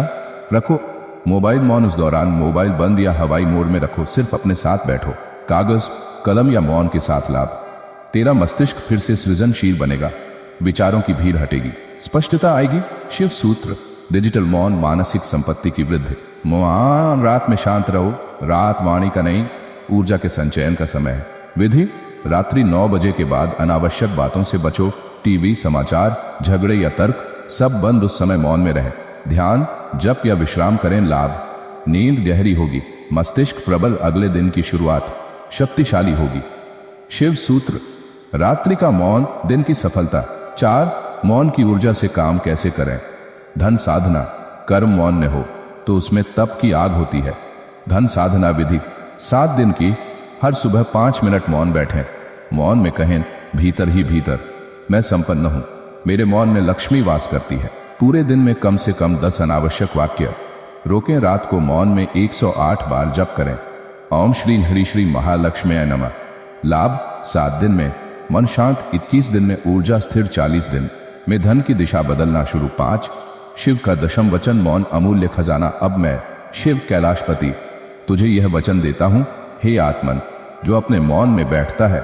रखो मोबाइल मौन। उस दौरान मोबाइल बंद या हवाई मोड में रखो, सिर्फ अपने साथ बैठो, कागज कलम या मौन के साथ। लाभ, तेरा मस्तिष्क फिर से सृजनशील बनेगा, विचारों की भीड़ हटेगी, स्पष्टता आएगी। शिव सूत्र, डिजिटल मौन मानसिक संपत्ति की वृद्धि। मौन, रात में शांत रहो, रात वाणी का नहीं ऊर्जा के संचयन का समय है। विधि, रात्रि 9 बजे के बाद अनावश्यक बातों से बचो, टीवी, समाचार, झगड़े या तर्क सब बंद। उस समय मौन में रहें, ध्यान, जप या विश्राम करें। लाभ, नींद गहरी होगी, मस्तिष्क प्रबल, अगले दिन की शुरुआत शक्तिशाली होगी। शिव सूत्र, रात्रि का मौन दिन की सफलता। 4, मौन की ऊर्जा से काम कैसे करें। धन साधना, कर्म मौन में हो तो उसमें तप की आग होती है। धन साधना विधि, 7 दिन की, हर सुबह 5 मिनट मौन बैठें। मौन में कहें, भीतर ही भीतर मैं संपन्न हूं, मेरे मौन में लक्ष्मी वास करती है। पूरे दिन में कम से कम 10 अनावश्यक वाक्य रोकें। रात को मौन में 108 बार जप करें, ओम श्री हरि श्री महालक्ष्मी नमः। लाभ, 7 दिन में मन शांत, 21 दिन में ऊर्जा स्थिर, 40 दिन में धन की दिशा बदलना शुरू। 5, शिव का दशम वचन, मौन अमूल्य खजाना। अब मैं शिव कैलाशपति तुझे यह वचन देता हूं, हे आत्मन, जो अपने मौन में बैठता है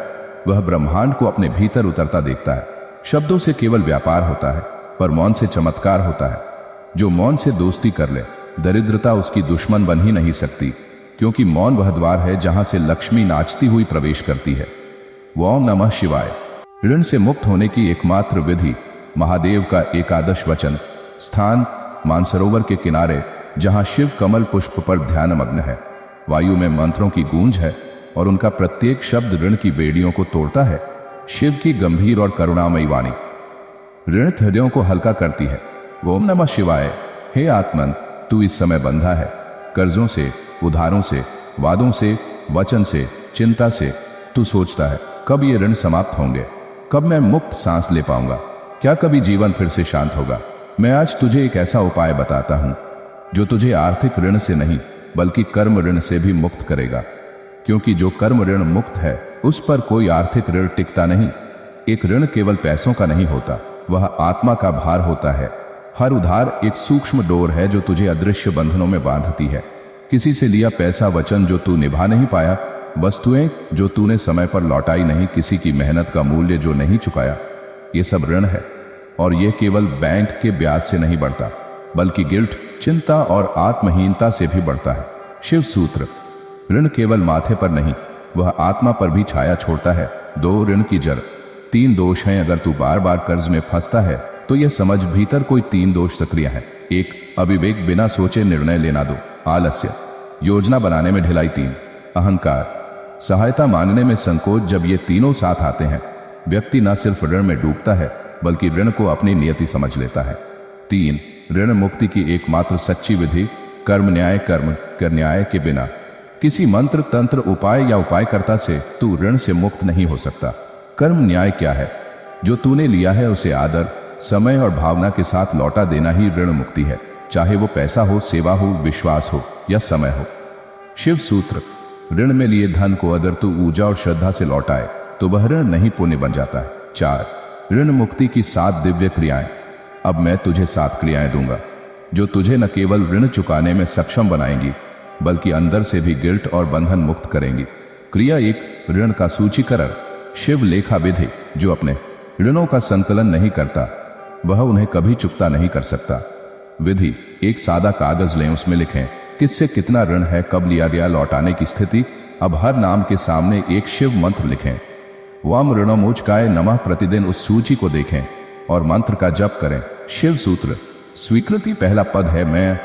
वह ब्रह्मांड को अपने भीतर उतरता देखता है। शब्दों से केवल व्यापार होता है, पर मौन से चमत्कार होता है। जो मौन से दोस्ती कर ले, दरिद्रता उसकी दुश्मन बन ही नहीं सकती, क्योंकि मौन वह द्वार है जहां से लक्ष्मी नाचती हुई प्रवेश करती है। ओम नमः शिवाय। ऋण से मुक्त होने की एकमात्र विधि, महादेव का एकादश वचन। स्थान, मानसरोवर के किनारे जहां शिव कमल पुष्प पर ध्यानमग्न है। वायु में मंत्रों की गूंज है और उनका प्रत्येक शब्द ऋण की बेड़ियों को तोड़ता है। शिव की गंभीर और करुणामयी वाणी ऋण हृदयों को हल्का करती है। ओम नमः शिवाय। हे आत्मन, तू इस समय बंधा है कर्जों से, उधारों से, वादों से, वचन से, चिंता से। तू सोचता है कब ये ऋण समाप्त होंगे, कब मैं मुक्त सांस ले पाऊंगा, क्या कभी जीवन फिर से शांत होगा। मैं आज तुझे एक ऐसा उपाय बताता हूं जो तुझे आर्थिक ऋण से नहीं बल्कि कर्म ऋण से भी मुक्त करेगा, क्योंकि जो कर्म ऋण मुक्त है उस पर कोई आर्थिक ऋण टिकता नहीं। एक ऋण केवल पैसों का नहीं होता, वह आत्मा का भार होता है। हर उधार एक सूक्ष्म डोर है जो तुझे अदृश्य बंधनों में बांधती है। किसी से लिया पैसा, वचन जो तू निभा नहीं पाया, वस्तुएं जो तूने समय पर लौटाई नहीं, किसी की मेहनत का मूल्य जो नहीं चुकाया, ये सब ऋण है। और ये केवल बैंक के ब्याज से नहीं बढ़ता, बल्कि गिल्ट, चिंता और आत्महीनता से भी बढ़ता है। शिव सूत्र, ऋण केवल माथे पर नहीं, वह आत्मा पर भी छाया छोड़ता है। 2 ऋण की जड़। 3 दोष हैं। अगर तू बार बार कर्ज में फंसता है तो यह समझ भीतर कोई 3 दोष सक्रिय हैं। 1, अविवेक, बिना सोचे निर्णय लेना। 2, आलस्य, योजना बनाने में ढिलाई। 3, अहंकार, सहायता मांगने में संकोच। जब ये तीनों साथ आते हैं, व्यक्ति न सिर्फ ऋण में डूबता है बल्कि ऋण को अपनी नियति समझ लेता है। 3, ऋण मुक्ति की एकमात्र सच्ची विधि, कर्म न्याय। कर्म कर न्याय के बिना किसी मंत्र, तंत्र, उपाय या उपायकर्ता से तू ऋण से मुक्त नहीं हो सकता। कर्म न्याय क्या है? जो तूने लिया है उसे आदर, समय और भावना के साथ लौटा देना ही ऋण मुक्ति है, चाहे वो पैसा हो, सेवा हो, विश्वास हो या समय हो। शिव सूत्र, ऋण में लिए धन को अगर तू ऊर्जा और श्रद्धा से लौटाए तो वह ऋण नहीं पुण्य बन जाता है। 4, ऋण मुक्ति की 7 दिव्य क्रियाएं। अब मैं तुझे 7 क्रियाएं दूंगा जो तुझे न केवल ऋण चुकाने में सक्षम बनाएंगी बल्कि अंदर से भी गिल्ट और बंधन मुक्त करेंगी। क्रिया 1, ऋण का सूचीकरण। शिव लेखा विधि, जो अपने ऋणों का संकलन नहीं करता वह उन्हें कभी चुकता नहीं कर सकता। विधि, एक सादा कागज लें, उसमें लिखें किससे कितना ऋण है, कब लिया गया, लौटाने की स्थिति। अब हर नाम के सामने एक शिव मंत्र लिखें। वाम ऋणमोचकाय नमः। प्रतिदिन उस सूची को देखें और मंत्र का जप करें। शिव सूत्र, स्वीकृति पहला पद है मैं,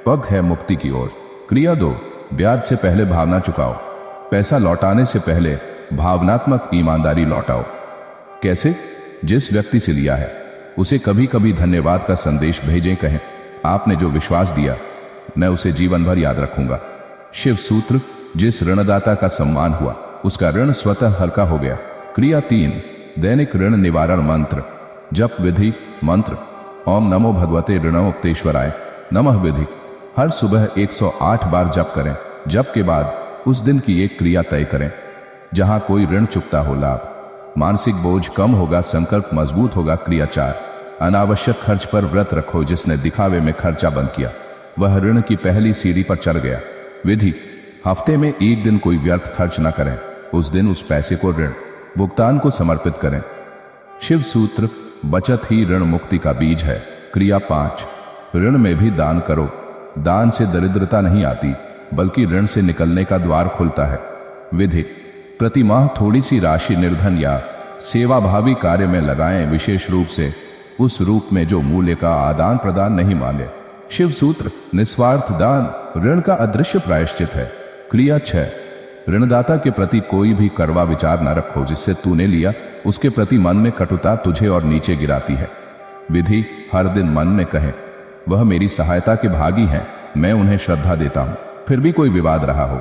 पग है मुक्ति की ओर। क्रिया 2, ब्याज से पहले भावना चुकाओ। पैसा लौटाने से पहले भावनात्मक ईमानदारी लौटाओ। कैसे? जिस व्यक्ति से लिया है उसे कभी कभी धन्यवाद का संदेश भेजें, कहें आपने जो विश्वास दिया मैं उसे जीवन भर याद रखूंगा। शिव सूत्र, जिस ऋणदाता का सम्मान हुआ उसका ऋण स्वतः हल्का हो गया। क्रिया 3, दैनिक ऋण निवारण मंत्र। जप विधि मंत्र। ओम नमो भगवते ऋणमुक्तेश्वराय नमः विधि। हर सुबह 108 बार जप करें। जप के बाद उस दिन की एक क्रिया तय करें जहां कोई ऋण चुकता हो। लाभ, मानसिक बोझ कम होगा, संकल्प मजबूत होगा। क्रिया 4, अनावश्यक खर्च पर व्रत रखो। जिसने दिखावे में खर्चा बंद किया वह ऋण की पहली सीढ़ी पर चढ़ गया। विधि, हफ्ते में एक दिन कोई व्यर्थ खर्च न करें। उस दिन उस पैसे को ऋण भुगतान को समर्पित करें। शिव सूत्र, बचत ही ऋण मुक्ति का बीज है। क्रिया 5, ऋण में भी दान करो। दान से दरिद्रता नहीं आती बल्कि ऋण से निकलने का द्वार खुलता है। विधि, प्रति माह थोड़ी सी राशि निर्धन या सेवाभावी कार्य में लगाएं, विशेष रूप से उस रूप में जो मूल्य का आदान प्रदान नहीं मांगे। शिव सूत्र, निस्वार्थ दान ऋण का अदृश्य प्रायश्चित है। क्रिया 6, ऋणदाता के प्रति कोई भी कड़वा विचार न रखो। जिससे तूने लिया उसके प्रति मन में कटुता तुझे और नीचे गिराती है। विधि, हर दिन मन में कहें वह मेरी सहायता के भागी हैं, मैं उन्हें श्रद्धा देता हूं। फिर भी कोई विवाद रहा हो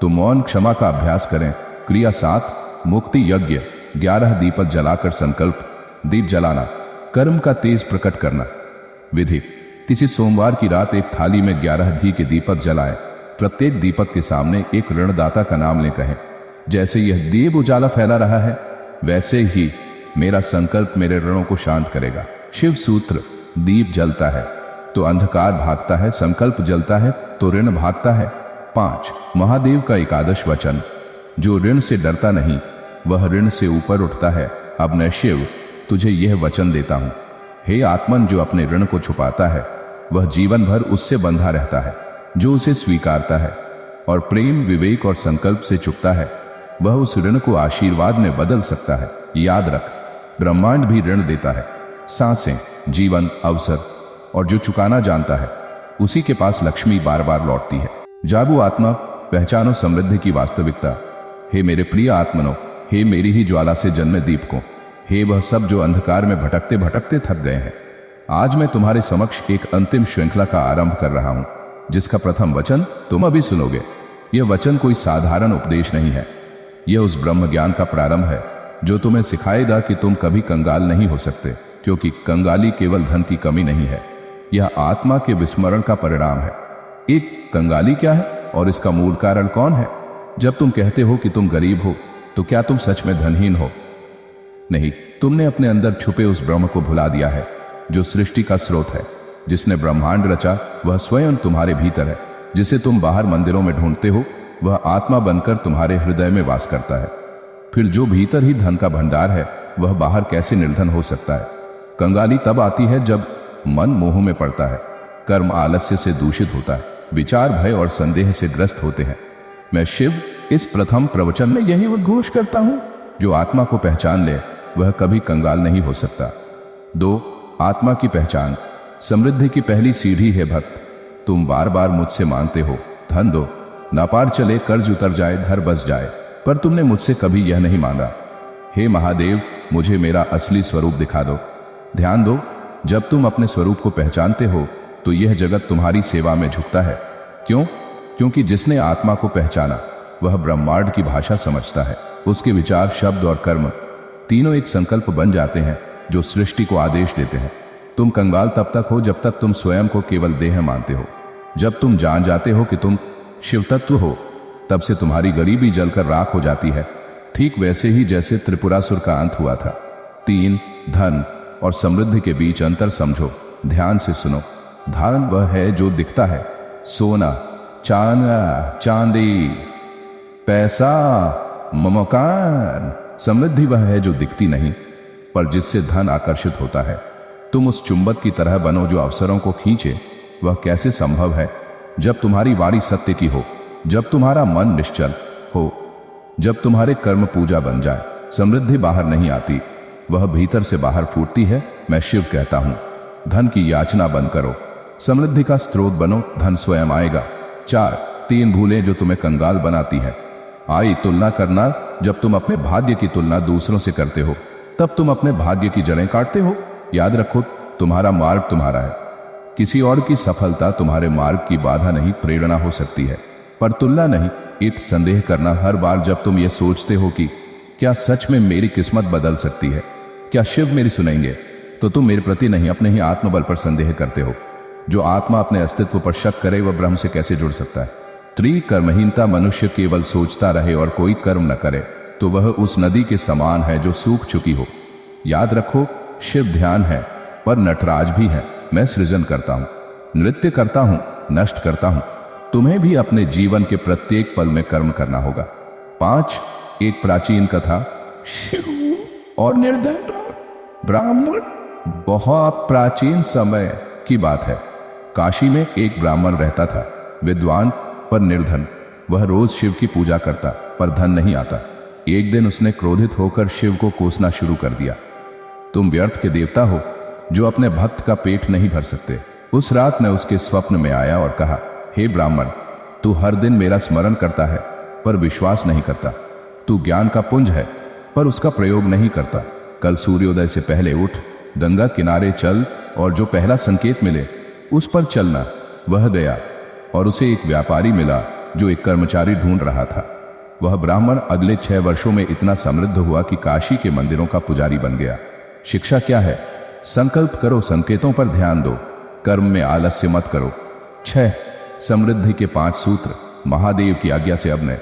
तो मौन क्षमा का अभ्यास करें। क्रिया 7, मुक्ति यज्ञ। 11 दीपक जलाकर संकल्प। दीप जलाना, कर्म का तेज प्रकट करना। विधि, किसी सोमवार की रात एक थाली में 11 घी के दीपक जलाएं। प्रत्येक दीपक के सामने एक ऋणदाता का नाम ले कहें, जैसे यह दीप उजाला फैला रहा है वैसे ही मेरा संकल्प मेरे ऋणों को शांत करेगा। शिव सूत्र, दीप जलता है तो अंधकार भागता है, संकल्प जलता है तो ऋण भागता है। 5, महादेव का एकादश वचन। जो ऋण से डरता नहीं वह ऋण से ऊपर उठता है। अब मैं शिव तुझे यह वचन देता हूं, हे आत्मन, जो अपने ऋण को छुपाता है वह जीवन भर उससे बंधा रहता है। जो उसे स्वीकारता है और प्रेम, विवेक और संकल्प से चुकता है वह उस ऋण को आशीर्वाद में बदल सकता है। याद रख, ब्रह्मांड भी ऋण देता है। सांसें, जीवन, अवसर, और जो चुकाना जानता है उसी के पास लक्ष्मी बार बार लौटती है। जागो आत्मा, पहचानो समृद्धि की वास्तविकता। हे मेरे प्रिय आत्मनो, हे मेरी ही ज्वाला से जन्मे दीप को, हे वह सब जो अंधकार में भटकते भटकते थक गए हैं, आज मैं तुम्हारे समक्ष एक अंतिम श्रृंखला का आरंभ कर रहा हूं जिसका प्रथम वचन तुम अभी सुनोगे। यह वचन कोई साधारण उपदेश नहीं है, यह उस ब्रह्म ज्ञान का प्रारंभ है जो तुम्हें सिखाएगा कि तुम कभी कंगाल नहीं हो सकते, क्योंकि कंगाली केवल धन की कमी नहीं है, यह आत्मा के विस्मरण का परिणाम है। एक कंगाली क्या है और इसका मूल कारण कौन है? जब तुम कहते हो कि तुम गरीब हो तो क्या तुम सच में धनहीन हो? नहीं, तुमने अपने अंदर छुपे उस ब्रह्म को भुला दिया है जो सृष्टि का स्रोत है। जिसने ब्रह्मांड रचा वह स्वयं तुम्हारे भीतर है। जिसे तुम बाहर मंदिरों में ढूंढते हो वह आत्मा बनकर तुम्हारे हृदय में वास करता है। फिर जो भीतर ही धन का भंडार है वह बाहर कैसे निर्धन हो सकता है? कंगाली तब आती है जब मन मोह में पड़ता है, कर्म आलस्य से दूषित होता है, विचार भय और संदेह से ग्रस्त होते हैं। मैं शिव इस प्रथम प्रवचन में यही उद्घोष करता हूं, जो आत्मा को पहचान ले वह कभी कंगाल नहीं हो सकता। 2, आत्मा की पहचान। समृद्धि की पहली सीढ़ी है भक्त। तुम बार बार मुझसे मांगते हो, धन दो, नापार चले, कर्ज उतर जाए, घर बस जाए, पर तुमने मुझसे कभी यह नहीं मांगा, हे महादेव मुझे मेरा असली स्वरूप दिखा दो। ध्यान दो, जब तुम अपने स्वरूप को पहचानते हो तो यह जगत तुम्हारी सेवा में झुकता है। क्यों? क्योंकि जिसने आत्मा को पहचाना वह ब्रह्मांड की भाषा समझता है। उसके विचार, शब्द और कर्म तीनों एक संकल्प बन जाते हैं जो सृष्टि को आदेश देते हैं। तुम कंगाल तब तक हो जब तक तुम स्वयं को केवल देह मानते हो। जब तुम जान जाते हो कि तुम शिव तत्व हो तब से तुम्हारी गरीबी जलकर राख हो जाती है, ठीक वैसे ही जैसे त्रिपुरासुर का अंत हुआ था। 3, धन और समृद्धि के बीच अंतर समझो, ध्यान से सुनो। धन वह है जो दिखता है, सोना, चांदी, पैसा, मकान। समृद्धि वह है जो दिखती नहीं पर जिससे धन आकर्षित होता है। तुम उस चुंबक की तरह बनो जो अवसरों को खींचे। वह कैसे संभव है? जब तुम्हारी वाणी सत्य की हो, जब तुम्हारा मन निश्चल हो, जब तुम्हारे कर्म पूजा बन जाए। समृद्धि बाहर नहीं आती, वह भीतर से बाहर फूटती है। मैं शिव कहता हूं, धन की याचना बंद करो, समृद्धि का स्रोत बनो, धन स्वयं आएगा। 4, 3 भूलें जो तुम्हें कंगाल बनाती हैं। आई, तुलना करना। जब तुम अपने भाग्य की तुलना दूसरों से करते हो तब तुम अपने भाग्य की जड़ें काटते हो। याद रखो, तुम्हारा मार्ग तुम्हारा है, किसी और की सफलता तुम्हारे मार्ग की बाधा नहीं, प्रेरणा हो सकती है, पर तुलना नहीं। एक संदेह करना हर बार जब तुम ये सोचते हो कि क्या सच में मेरी किस्मत बदल सकती है, क्या शिव मेरी सुनेंगे, तो तुम मेरे प्रति नहीं अपने ही आत्मबल पर संदेह करते हो। जो आत्मा अपने अस्तित्व पर शक करे वह ब्रह्म से कैसे जुड़ सकता है। त्रिकर्महीनता, मनुष्य केवल सोचता रहे और कोई कर्म न करे तो वह उस नदी के समान है जो सूख चुकी हो। याद रखो, शिव ध्यान है पर नटराज भी है। मैं सृजन करता हूं, नृत्य करता हूं, नष्ट करता हूं। तुम्हें भी अपने जीवन के प्रत्येक पल में कर्म करना होगा। 5 एक प्राचीन कथा। शिव और निर्धन ब्राह्मण। बहुत प्राचीन समय की बात है। काशी में एक ब्राह्मण रहता था, विद्वान पर निर्धन। वह रोज शिव की पूजा करता पर धन नहीं आता। एक दिन उसने क्रोधित होकर शिव को कोसना शुरू कर दिया। तुम व्यर्थ के देवता हो जो अपने भक्त का पेट नहीं भर सकते। उस रात मैं उसके स्वप्न में आया और कहा, हे ब्राह्मण, तू हर दिन मेरा स्मरण करता है पर विश्वास नहीं करता। तू ज्ञान का पुंज है पर उसका प्रयोग नहीं करता। कल सूर्योदय से पहले उठ, गंगा किनारे चल और जो पहला संकेत मिले उस पर चलना। वह गया और उसे एक व्यापारी मिला जो एक कर्मचारी ढूंढ रहा था। वह ब्राह्मण अगले 6 वर्षों में इतना समृद्ध हुआ कि काशी के मंदिरों का पुजारी बन गया। शिक्षा क्या है? संकल्प करो, संकेतों पर ध्यान दो, कर्म में आलस्य मत करो। 6 समृद्धि के 5 सूत्र। महादेव की आज्ञा से अब मैं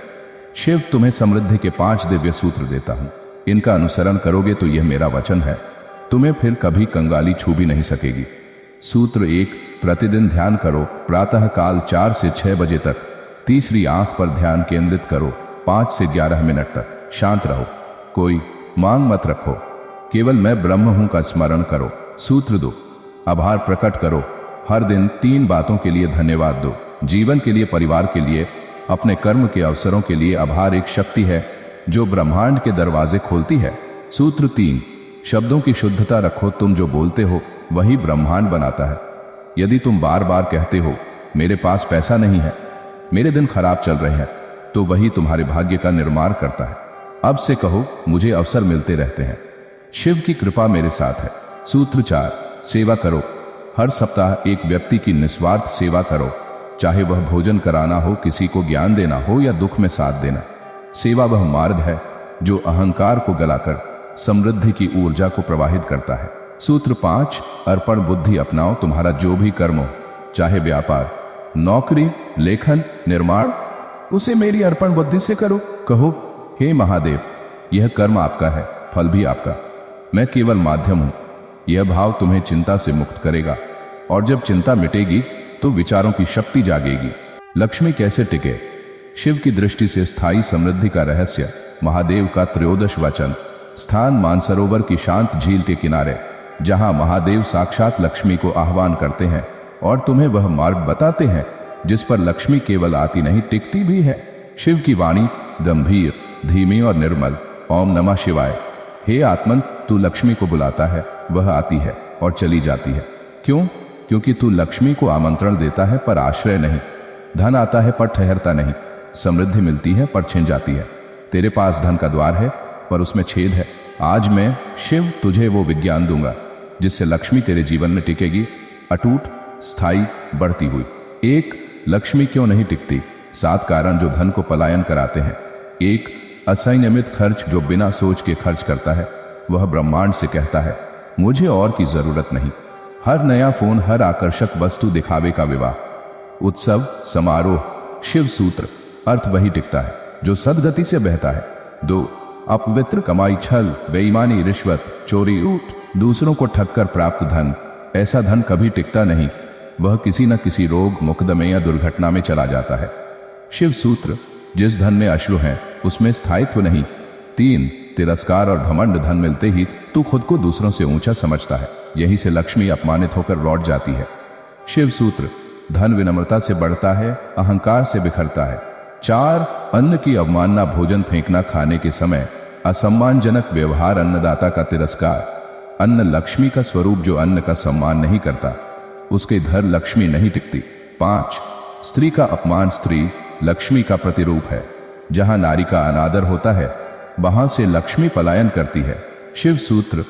शिव तुम्हें समृद्धि के 5 दिव्य सूत्र देता हूं। इनका अनुसरण करोगे तो यह मेरा वचन है, तुम्हें फिर कभी कंगाली छू भी नहीं सकेगी। सूत्र 1, प्रतिदिन ध्यान करो, प्रातः काल 4 से 6 बजे तक। तीसरी आंख पर ध्यान केंद्रित करो, 5 से 11 मिनट तक। शांत रहो, कोई मांग मत रखो, केवल मैं ब्रह्म हूं का स्मरण करो। सूत्र 2, आभार प्रकट करो, हर दिन 3 बातों के लिए धन्यवाद दो। जीवन के लिए, परिवार के लिए, अपने कर्म के अवसरों के लिए। आभार एक शक्ति है जो ब्रह्मांड के दरवाजे खोलती है। सूत्र 3, शब्दों की शुद्धता रखो, तुम जो बोलते हो वही ब्रह्मांड बनाता है। यदि तुम बार बार कहते हो मेरे पास पैसा नहीं है, मेरे दिन खराब चल रहे हैं, तो वही तुम्हारे भाग्य का निर्माण करता है। अब से कहो मुझे अवसर मिलते रहते हैं, शिव की कृपा मेरे साथ है। सूत्र 4, सेवा करो, हर सप्ताह एक व्यक्ति की निस्वार्थ सेवा करो, चाहे वह भोजन कराना हो, किसी को ज्ञान देना हो या दुख में साथ देना। सेवा वह मार्ग है जो अहंकार को गलाकर समृद्धि की ऊर्जा को प्रवाहित करता है। सूत्र 5, अर्पण बुद्धि अपनाओ, तुम्हारा जो भी कर्म हो, चाहे व्यापार, नौकरी, लेखन, निर्माण, उसे मेरी अर्पण बुद्धि से करो। कहो, हे महादेव, यह कर्म आपका है, फल भी आपका, मैं केवल माध्यम हूं। यह भाव तुम्हें चिंता से मुक्त करेगा और जब चिंता मिटेगी तो विचारों की शक्ति जागेगी। लक्ष्मी कैसे टिके? शिव की दृष्टि से स्थायी समृद्धि का रहस्य। महादेव का त्रयोदश वचन। स्थान मानसरोवर की शांत झील के किनारे, जहां महादेव साक्षात लक्ष्मी को आह्वान करते हैं और तुम्हें वह मार्ग बताते हैं जिस पर लक्ष्मी केवल आती नहीं, टिकती भी है। शिव की वाणी गंभीर, धीमी और निर्मल। ओम नमः शिवाय। हे आत्मन, तू लक्ष्मी को बुलाता है, वह आती है और चली जाती है। क्यों? क्योंकि तू लक्ष्मी को आमंत्रण देता है पर आश्रय नहीं। धन आता है पर ठहरता नहीं, समृद्धि मिलती है पर छिन जाती है। तेरे पास धन का द्वार है पर उसमें छेद है। आज मैं शिव तुझे वो विज्ञान दूंगा जिससे लक्ष्मी तेरे जीवन में टिकेगी, अटूट, स्थायी, बढ़ती हुई। 1, लक्ष्मी क्यों नहीं टिकती? 7 कारण जो धन को पलायन कराते हैं। 1, असंयमित खर्च। जो बिना सोच के खर्च करता है वह ब्रह्मांड से कहता है मुझे और की जरूरत नहीं। हर नया फोन, हर आकर्षक वस्तु दिखावे का विवाह, उत्सव, समारोह। शिव सूत्र, अर्थ वही टिकता है जो सदगति से बहता है। 2, अपवित्र कमाई, छल, बेईमानी, रिश्वत, चोरी, दूसरों को ठगकर प्राप्त धन। ऐसा धन कभी टिकता नहीं, वह किसी न किसी रोग, मुकदमे या दुर्घटना में चला जाता है। शिव सूत्र, जिस धन में अश्रु हैं उसमें स्थायित्व नहीं। 3, तिरस्कार और घमंड। धन मिलते ही तू खुद को दूसरों से ऊंचा समझता है, यही से लक्ष्मी अपमानित होकर लौट जाती है। शिव सूत्र, धन विनम्रता से बढ़ता है, अहंकार से बिखरता है। 4, अन्न की अवमानना, भोजन फेंकना, खाने के समय असम्मानजनक व्यवहार, अन्नदाता का तिरस्कार। अन्न लक्ष्मी का स्वरूप, जो अन्न का सम्मान नहीं करता उसके घर लक्ष्मी नहीं टिकती। 5, स्त्री का अपमान। स्त्री लक्ष्मी का प्रतिरूप है, जहां नारी का अनादर होता है वहां से लक्ष्मी पलायन करती है। शिव सूत्र,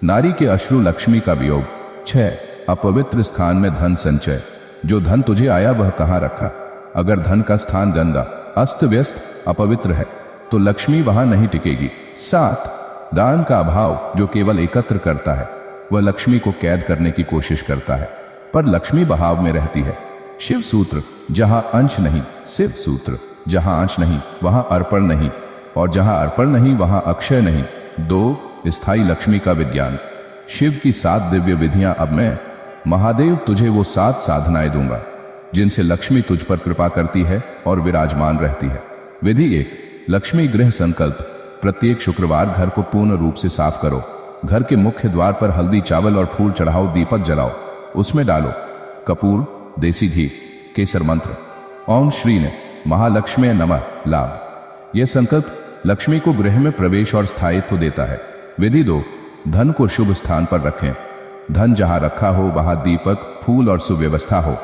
नारी के अश्रु, लक्ष्मी का वियोग। 6, अपवित्र स्थान में धन संचय। जो धन तुझे आया वह कहाँ रखा? अगर धन का स्थान गंदा, अस्त व्यस्त, अपवित्र है तो लक्ष्मी वहां नहीं टिकेगी। 7 दान का अभाव। जो केवल एकत्र करता है वह लक्ष्मी को कैद करने की कोशिश करता है, पर लक्ष्मी बहाव में रहती है। शिव सूत्र। जहां अंश नहीं, शिव सूत्र। जहां अंश नहीं वहां अर्पण नहीं, और जहां अर्पण नहीं वहां अक्षय नहीं। 2 स्थायी लक्ष्मी का विज्ञान। शिव की 7 दिव्य विधियां। अब मैं महादेव तुझे वो 7 साधनाएं दूंगा जिनसे लक्ष्मी तुझ पर कृपा करती है और विराजमान रहती है। विधि 1 लक्ष्मी गृह संकल्प। प्रत्येक शुक्रवार घर को पूर्ण रूप से साफ करो। घर के मुख्य द्वार पर हल्दी, चावल और फूल चढ़ाओ। दीपक जलाओ, उसमें डालो कपूर, देसी घी, केसर मंत्र। ओम श्री ने महालक्ष्मी नमः। लाभ। यह संकल्प लक्ष्मी को गृह में प्रवेश और स्थायित्व देता है। विधि 2 धन को शुभ स्थान पर रखें। धन जहां रखा हो वहां दीपक, फूल और सुव्यवस्था हो।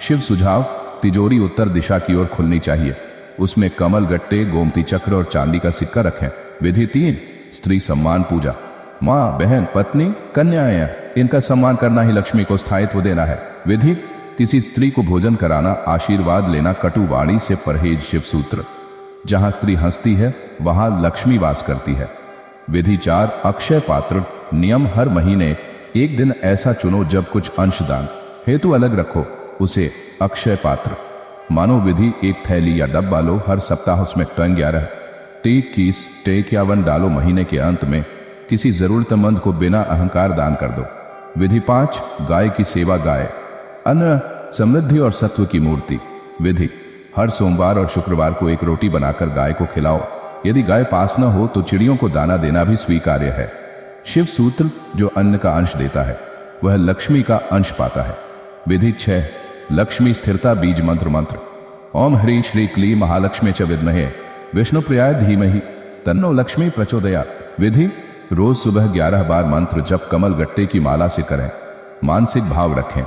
शिव सुझाव। तिजोरी उत्तर दिशा की ओर खुलनी चाहिए। उसमें कमल, गट्टे, गोमती चक्र और चांदी का सिक्का रखें। विधि 3 स्त्री सम्मान पूजा। माँ, बहन, पत्नी, कन्याएं, इनका सम्मान करना ही लक्ष्मी को स्थायित्व देना है। विधि किसी स्त्री को भोजन कराना, आशीर्वाद लेना, कटु वाणी से परहेज। शिव सूत्र। जहां स्त्री हंसती है वहां लक्ष्मी वास करती है। विधि 4 अक्षय पात्र। नियम हर महीने एक दिन ऐसा चुनो जब कुछ अंशदान हेतु अलग रखो, उसे अक्षय पात्र मानो। विधि 1 थैली या डब्बा लो। हर सप्ताह उसमें 11 टेक कीस, टेक या वन डालो। महीने के अंत में किसी जरूरतमंद को बिना अहंकार दान कर दो। विधि 5 गाय की सेवा। गाय अन्न, समृद्धि और सत्व की मूर्ति। विधि हर सोमवार और शुक्रवार को एक रोटी बनाकर गाय को खिलाओ। यदि गाय पास न हो तो चिड़ियों को दाना देना भी स्वीकार्य है। शिव सूत्र। जो अन्न का अंश देता है वह लक्ष्मी का अंश पाता है। विधि 6 लक्ष्मी स्थिरता बीज मंत्र। मंत्र ओम ह्री श्री क्ली महालक्ष्मी च विद्महे विष्णुप्रियाय धीमहि तन्नो लक्ष्मी प्रचोदयात्। विधि रोज सुबह 11 बार मंत्र जप कमल गट्टे की माला से करें। मानसिक भाव रखें,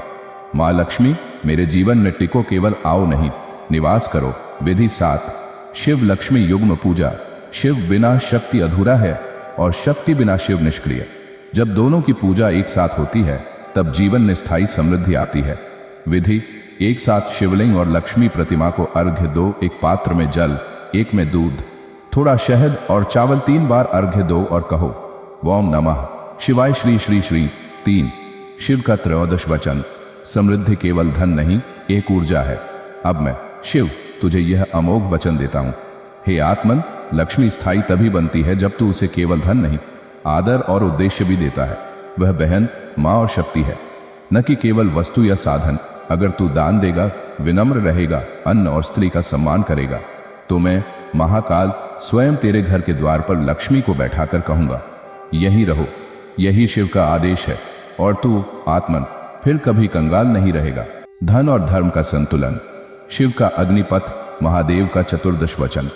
माँ लक्ष्मी मेरे जीवन में टिको, केवल आओ नहीं, निवास करो। विधि 7 शिव लक्ष्मी युग्म पूजा। शिव बिना शक्ति अधूरा है और शक्ति बिना शिव निष्क्रिय। जब दोनों की पूजा एक साथ होती है तब जीवन में स्थायी समृद्धि आती है। विधि एक साथ शिवलिंग और लक्ष्मी प्रतिमा को अर्घ्य दो। एक पात्र में जल, एक में दूध, थोड़ा शहद और चावल। 3 बार अर्घ्य दो और कहो ओम नमः शिवाय श्री श्री श्री। 3 शिव का 13 वचन। समृद्धि केवल धन नहीं, एक ऊर्जा है। अब मैं शिव तुझे यह अमोघ वचन देता हूं, हे आत्मन, लक्ष्मी स्थायी तभी बनती है जब तू उसे केवल धन नहीं, आदर और उद्देश्य भी देता है। वह बहन, माँ और शक्ति है, न कि केवल वस्तु या साधन। अगर तू दान देगा, विनम्र रहेगा, अन्न और स्त्री का सम्मान करेगा, तो मैं महाकाल स्वयं तेरे घर के द्वार पर लक्ष्मी को बैठाकर कहूंगा, यहीं रहो। यही शिव का आदेश है और तू आत्मन फिर कभी कंगाल नहीं रहेगा। धन और धर्म का संतुलन। शिव का अग्निपथ, महादेव का 14 वचन।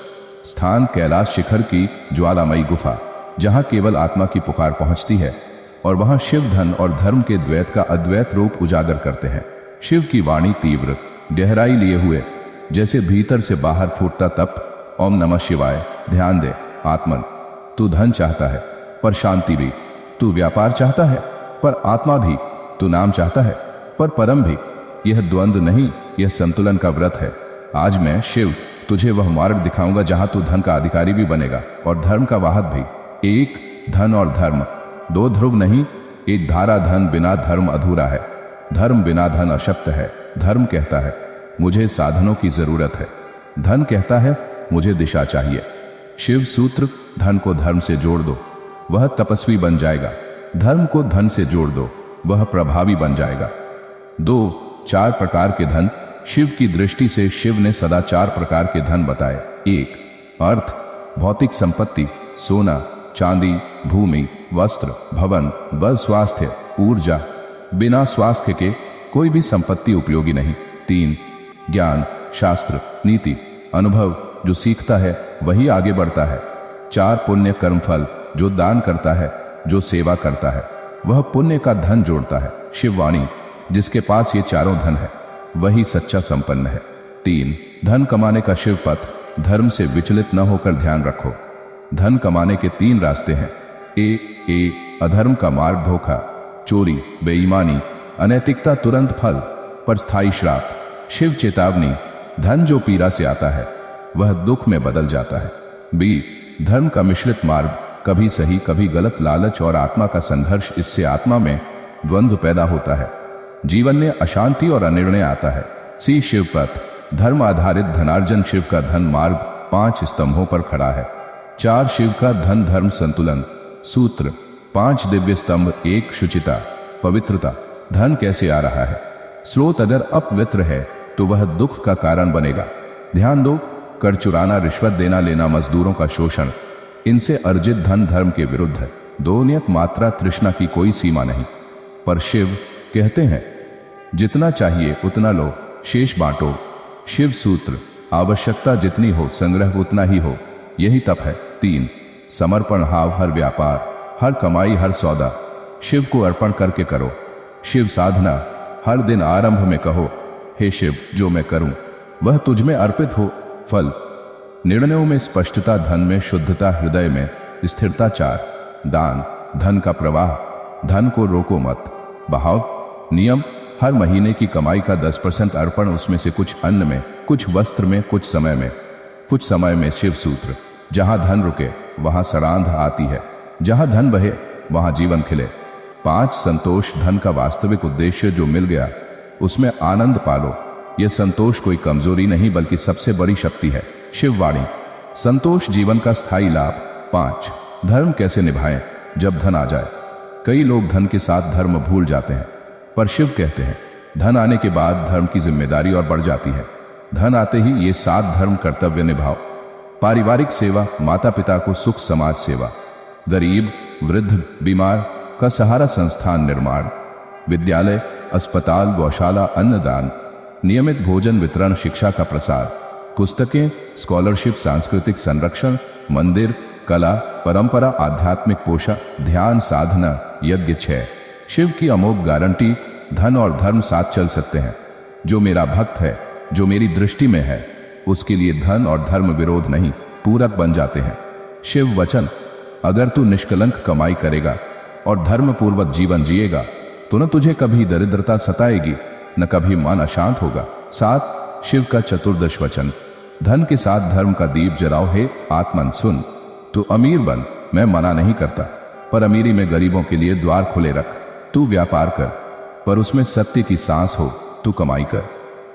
स्थान कैलाश शिखर की ज्वालामयी गुफा, जहां केवल आत्मा की पुकार पहुंचती है, और वहां शिव धन और धर्म के द्वैत का अद्वैत रूप उजागर करते हैं। शिव की वाणी तीव्र, गहराई लिए हुए, जैसे भीतर से बाहर फूटता तप। ओम नमः शिवाय। ध्यान दे आत्मन, तू धन चाहता है पर शांति भी, तू व्यापार चाहता है पर आत्मा भी, तू नाम चाहता है पर परम भी। यह द्वंद्व नहीं, यह संतुलन का व्रत है। आज मैं शिव तुझे वह मार्ग दिखाऊंगा जहां तू धन का अधिकारी भी बनेगा और धर्म का वाहक भी। 1 धन और धर्म, 2 ध्रुव नहीं, एक धारा। धन बिना धर्म अधूरा है, धर्म बिना धन अशक्त है। धर्म कहता है मुझे साधनों की जरूरत है, धन कहता है मुझे दिशा चाहिए। शिव सूत्र। धन को धर्म से जोड़ दो, वह तपस्वी बन जाएगा। धर्म को धन से जोड़ दो, वह प्रभावी बन जाएगा। 4 प्रकार के धन। शिव की दृष्टि से शिव ने सदा 4 प्रकार के धन बताए। 1 अर्थ, भौतिक संपत्ति, सोना, चांदी, भूमि, वस्त्र, भवन, बल, स्वास्थ्य, ऊर्जा। बिना स्वास्थ्य के कोई भी संपत्ति उपयोगी नहीं। 3 ज्ञान, शास्त्र, नीति, अनुभव। जो सीखता है वही आगे बढ़ता है। 4 पुण्य कर्मफल। जो दान करता है, जो सेवा करता है, वह पुण्य का धन जोड़ता है। शिववाणी। जिसके पास ये चारों धन है वही सच्चा संपन्न है। 3 धन कमाने का शिव पथ। धर्म से विचलित न होकर ध्यान रखो। धन कमाने के 3 रास्ते हैं। ए अधर्म का मार्ग, धोखा, चोरी, बेईमानी। अनैतिकता तुरंत फल पर स्थायी श्राप। शिव चेतावनी, धन जो पीड़ा से आता है वह दुख में बदल जाता है। बी, धर्म का मिश्रित मार्ग, कभी सही कभी गलत, लालच और आत्मा का संघर्ष, इससे आत्मा में द्वंद्व पैदा होता है, जीवन में अशांति और अनिर्णय आता है। सी, शिव पथ, धर्म आधारित धनार्जन, शिव का धन मार्ग 5 स्तंभों पर खड़ा है। 4, शिव का धन धर्म संतुलन सूत्र। 5 दिव्य स्तंभ। 1, शुचिता, पवित्रता, धन कैसे आ रहा है? स्रोत अगर अपवित्र है तो वह दुख का कारण बनेगा। ध्यान दो, कर चुराना, रिश्वत देना लेना, मजदूरों का शोषण, इनसे अर्जित धन धर्म के विरुद्ध है। 2, नियत मात्रा, तृष्णा की कोई सीमा नहीं। पर शिव कहते हैं जितना चाहिए उतना लो, शेष बांटो। शिव सूत्र, आवश्यकता जितनी हो संग्रह उतना ही हो, यही तप है। 3, समर्पण भाव, हर व्यापार, हर कमाई, हर सौदा शिव को अर्पण करके करो। शिव साधना, हर दिन आरंभ में कहो, हे शिव जो मैं करूं वह तुझ में अर्पित हो। फल, निर्णयों में स्पष्टता, धन में शुद्धता, हृदय में स्थिरता। 4, दान, धन का प्रवाह, धन को रोको मत, बहाव। नियम, हर महीने की कमाई का 10% अर्पण, उसमें से कुछ अन्न में, कुछ वस्त्र में, कुछ समय में, कुछ समय में। शिव सूत्र, जहां धन रुके वहां सरांध आती है, जहां धन बहे वहां जीवन खिले। 5, संतोष, धन का वास्तविक उद्देश्य जो मिल गया उसमें आनंद पालो। यह संतोष कोई कमजोरी नहीं बल्कि सबसे बड़ी शक्ति है। शिववाणी, संतोष जीवन का स्थायी लाभ। 5, धर्म कैसे निभाएं जब धन आ जाए? कई लोग धन के साथ धर्म भूल जाते हैं, पर शिव कहते हैं धन आने के बाद धर्म की जिम्मेदारी और बढ़ जाती है। धन आते ही ये 7 धर्म कर्तव्य निभाओ। पारिवारिक सेवा, माता पिता को सुख, समाज सेवा, गरीब वृद्ध बीमार का सहारा, संस्थान निर्माण, विद्यालय अस्पताल गौशाला अन्नदान, नियमित भोजन वितरण, शिक्षा का प्रसार, पुस्तकें स्कॉलरशिप, सांस्कृतिक संरक्षण, मंदिर कला परंपरा, आध्यात्मिक पोषण, ध्यान साधना, यज्ञ। 6, शिव की अमोघ गारंटी, धन और धर्म साथ चल सकते हैं। जो मेरा भक्त है, जो मेरी दृष्टि में है, उसके लिए धन और धर्म विरोध नहीं, पूरक बन जाते हैं। शिव वचन, अगर तू निष्कलंक कमाई करेगा और धर्म पूर्वक जीवन जिएगा तो न तुझे कभी दरिद्रता सताएगी न कभी मन अशांत होगा। 7, शिव का चतुर्दश वचन, धन के साथ धर्म का दीप जलाओ। हे आत्मन सुन, तू अमीर बन, मैं मना नहीं करता, पर अमीरी में गरीबों के लिए द्वार खुले रख। तू व्यापार कर पर उसमें सत्य की सांस हो, तू कमाई कर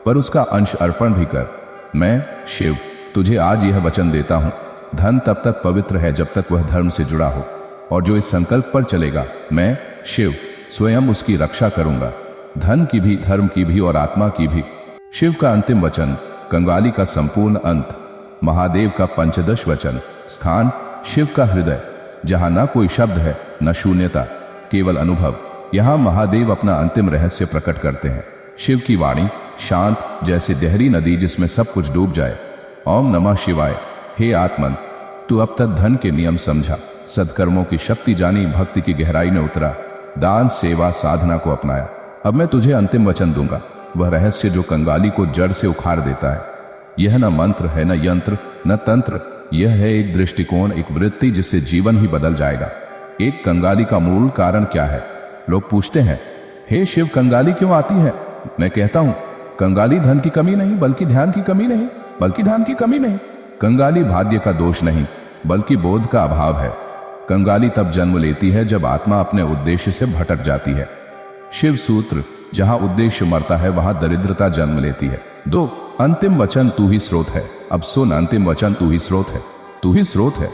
पर उसका अंश अर्पण भी कर। मैं शिव तुझे आज यह वचन देता हूं, धन तब तक पवित्र है जब तक वह धर्म से जुड़ा हो, और जो इस संकल्प पर चलेगा, मैं शिव स्वयं उसकी रक्षा करूंगा, धन की भी, धर्म की भी और आत्मा की भी। शिव का अंतिम वचन, कंगाली का संपूर्ण अंत, महादेव का पंचदश वचन, स्थान शिव का हृदय, जहां ना कोई शब्द है न शून्यता, केवल अनुभव। यहां महादेव अपना अंतिम रहस्य प्रकट करते हैं। शिव की वाणी शांत, जैसे गहरी नदी जिसमें सब कुछ डूब जाए। ओम नमः शिवाय। हे आत्मन, तू अब तक धन के नियम समझा, सद्कर्मों की शक्ति जानी, भक्ति की गहराई में उतरा, दान सेवा साधना को अपनाया। अब मैं तुझे अंतिम वचन दूंगा, वह रहस्य जो कंगाली को जड़ से उखाड़ देता है। यह न मंत्र है, न यंत्र, न तंत्र, यह है एक दृष्टिकोण, एक वृत्ति जिससे जीवन ही बदल जाएगा। एक कंगाली का मूल कारण क्या है? लोग पूछते हैं, हे शिव कंगाली क्यों आती है? मैं कहता हूं, कंगाली धन की कमी नहीं बल्कि ध्यान की कमी नहीं, बल्कि ध्यान की कमी नहीं। कंगाली भाग्य का दोष नहीं बल्कि बोध का अभाव है। कंगाली तब जन्म लेती है जब आत्मा अपने उद्देश्य से भटक जाती है। शिव सूत्र, जहां उद्देश्य मरता है वहां दरिद्रता जन्म लेती है। 2, अंतिम वचन, तू ही स्रोत है। अब सुन, अंतिम वचन, तू ही स्रोत है, तू ही स्रोत है,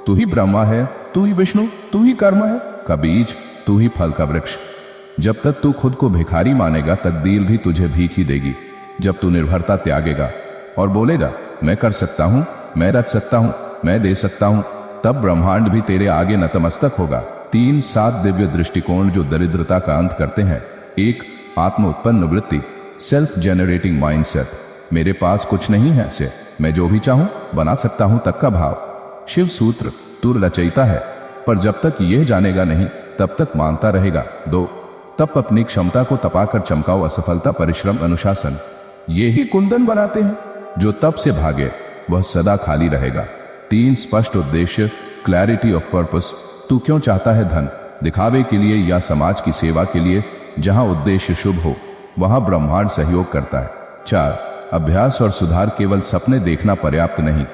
तू ही ब्रह्मा है, तू ही विष्णु, तू ही कर्म है का बीज, तू ही फल का वृक्ष। जब तक तू खुद को भिखारी मानेगा तकदीर भी तुझे भीख ही देगी। जब तू निर्भरता त्यागेगा और बोलेगा मैं कर सकता हूं, मैं रच सकता हूं, मैं दे सकता हूं, तब ब्रह्मांड भी तेरे आगे नतमस्तक होगा। 3, 7 दिव्य दृष्टिकोण जो दरिद्रता का अंत करते हैं। 1, आत्म उत्पन्न वृत्ति, सेल्फ जेनरेटिंग माइंडसेट, मेरे पास कुछ नहीं है से मैं जो भी चाहूं बना सकता हूं तक का भाव। शिव सूत्र, तू रचयिता है, पर जब तक यह जानेगा नहीं तब तक मानता रहेगा। 2, तप अपनी क्षमता को तपाकर चमकाओ, असफलता परिश्रम अनुशासन ये ही कुंदन बनाते हैं। जो तप से भागे वह सदा खाली रहेगा। 3, स्पष्ट उद्देश्य, क्लैरिटी ऑफ पर्पस, तू क्यों चाहता है धन? दिखावे के लिए या समाज की सेवा के लिए जहां उद्देश्य शुभ हो वहां ब्रह्मांड सहयोग करता है। 4 अभ्यास और सुधार, केवल सपने देखना पर्याप्त नहीं।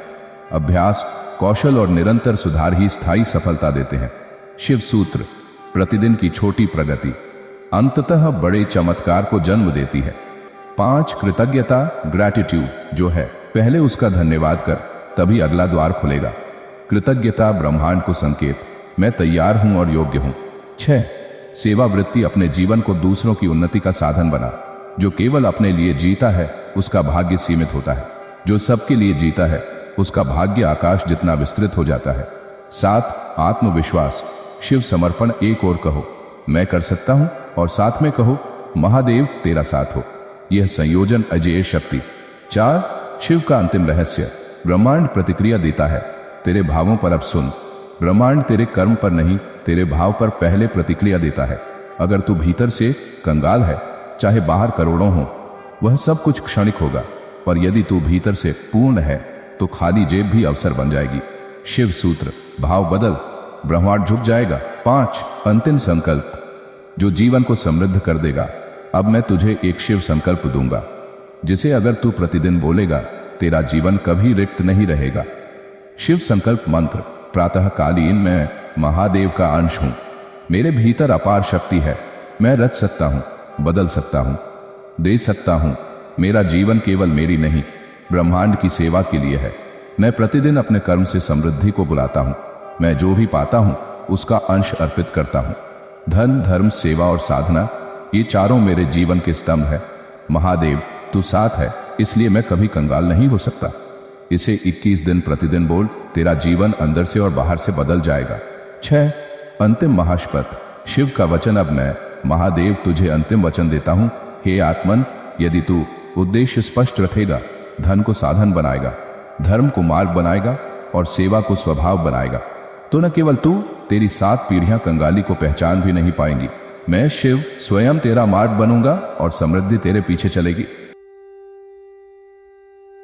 अभ्यास, कौशल और निरंतर सुधार ही स्थायी सफलता देते हैं। शिव सूत्र, प्रतिदिन की छोटी प्रगति अंततः बड़े चमत्कार को जन्म देती है। 5 कृतज्ञता, ग्रैटिट्यूड, जो है पहले उसका धन्यवाद कर, तभी अगला द्वार खुलेगा। कृतज्ञता ब्रह्मांड को संकेत, मैं तैयार हूं और योग्य हूं। 6 सेवा वृत्ति, अपने जीवन को दूसरों की उन्नति का साधन बना। जो केवल अपने लिए जीता है उसका भाग्य सीमित होता है, जो सबके लिए जीता है उसका भाग्य आकाश जितना विस्तृत हो जाता है। 7 आत्मविश्वास, शिव समर्पण, एक और कहो मैं कर सकता हूं और साथ में कहो महादेव तेरा साथ हो। यह संयोजन अजेय शक्ति। 4 शिव का अंतिम रहस्य, ब्रह्मांड प्रतिक्रिया देता है, तेरे भावों पर अब सुन। ब्रह्मांड तेरे कर्म पर नहीं, तेरे भाव पर पहले प्रतिक्रिया देता है। अगर तू भीतर से कंगाल है, चाहे बाहर करोड़ों हो, वह सब कुछ क्षणिक होगा, पर यदि तू भीतर से पूर्ण है तो खाली जेब भी अवसर बन जाएगी। शिव सूत्र, भाव बदल, ब्रह्मांड झुक जाएगा। 5 अंतिम संकल्प, जो जीवन को समृद्ध कर देगा। अब मैं तुझे एक शिव संकल्प दूंगा, जिसे अगर तू प्रतिदिन बोलेगा तेरा जीवन कभी रिक्त नहीं रहेगा। शिव संकल्प मंत्र, प्रातःकालीन मैं महादेव का अंश हूं, मेरे भीतर अपार शक्ति है, मैं रच सकता हूं, बदल सकता हूं, दे सकता हूं। मेरा जीवन केवल मेरी नहीं, ब्रह्मांड की सेवा के लिए है। मैं प्रतिदिन अपने कर्म से समृद्धि को बुलाता हूं, मैं जो भी पाता हूं उसका अंश अर्पित करता हूं। धन, धर्म, सेवा और साधना, ये चारों मेरे जीवन के स्तंभ है। महादेव तू साथ है, इसलिए मैं कभी कंगाल नहीं हो सकता। इसे 21 दिन प्रतिदिन बोल, तेरा जीवन अंदर से और बाहर से बदल जाएगा। 6 अंतिम महाशपथ, शिव का वचन, अब मैं महादेव तुझे अंतिम वचन देता हूं। हे आत्मन, यदि तू उद्देश्य स्पष्ट रखेगा, धन को साधन बनाएगा, धर्म को मार्ग बनाएगा और सेवा को स्वभाव बनाएगा, तो न केवल तू, तेरी 7 पीढ़ियां कंगाली को पहचान भी नहीं पाएंगी। मैं शिव स्वयं तेरा मार्ग बनूंगा और समृद्धि तेरे पीछे चलेगी।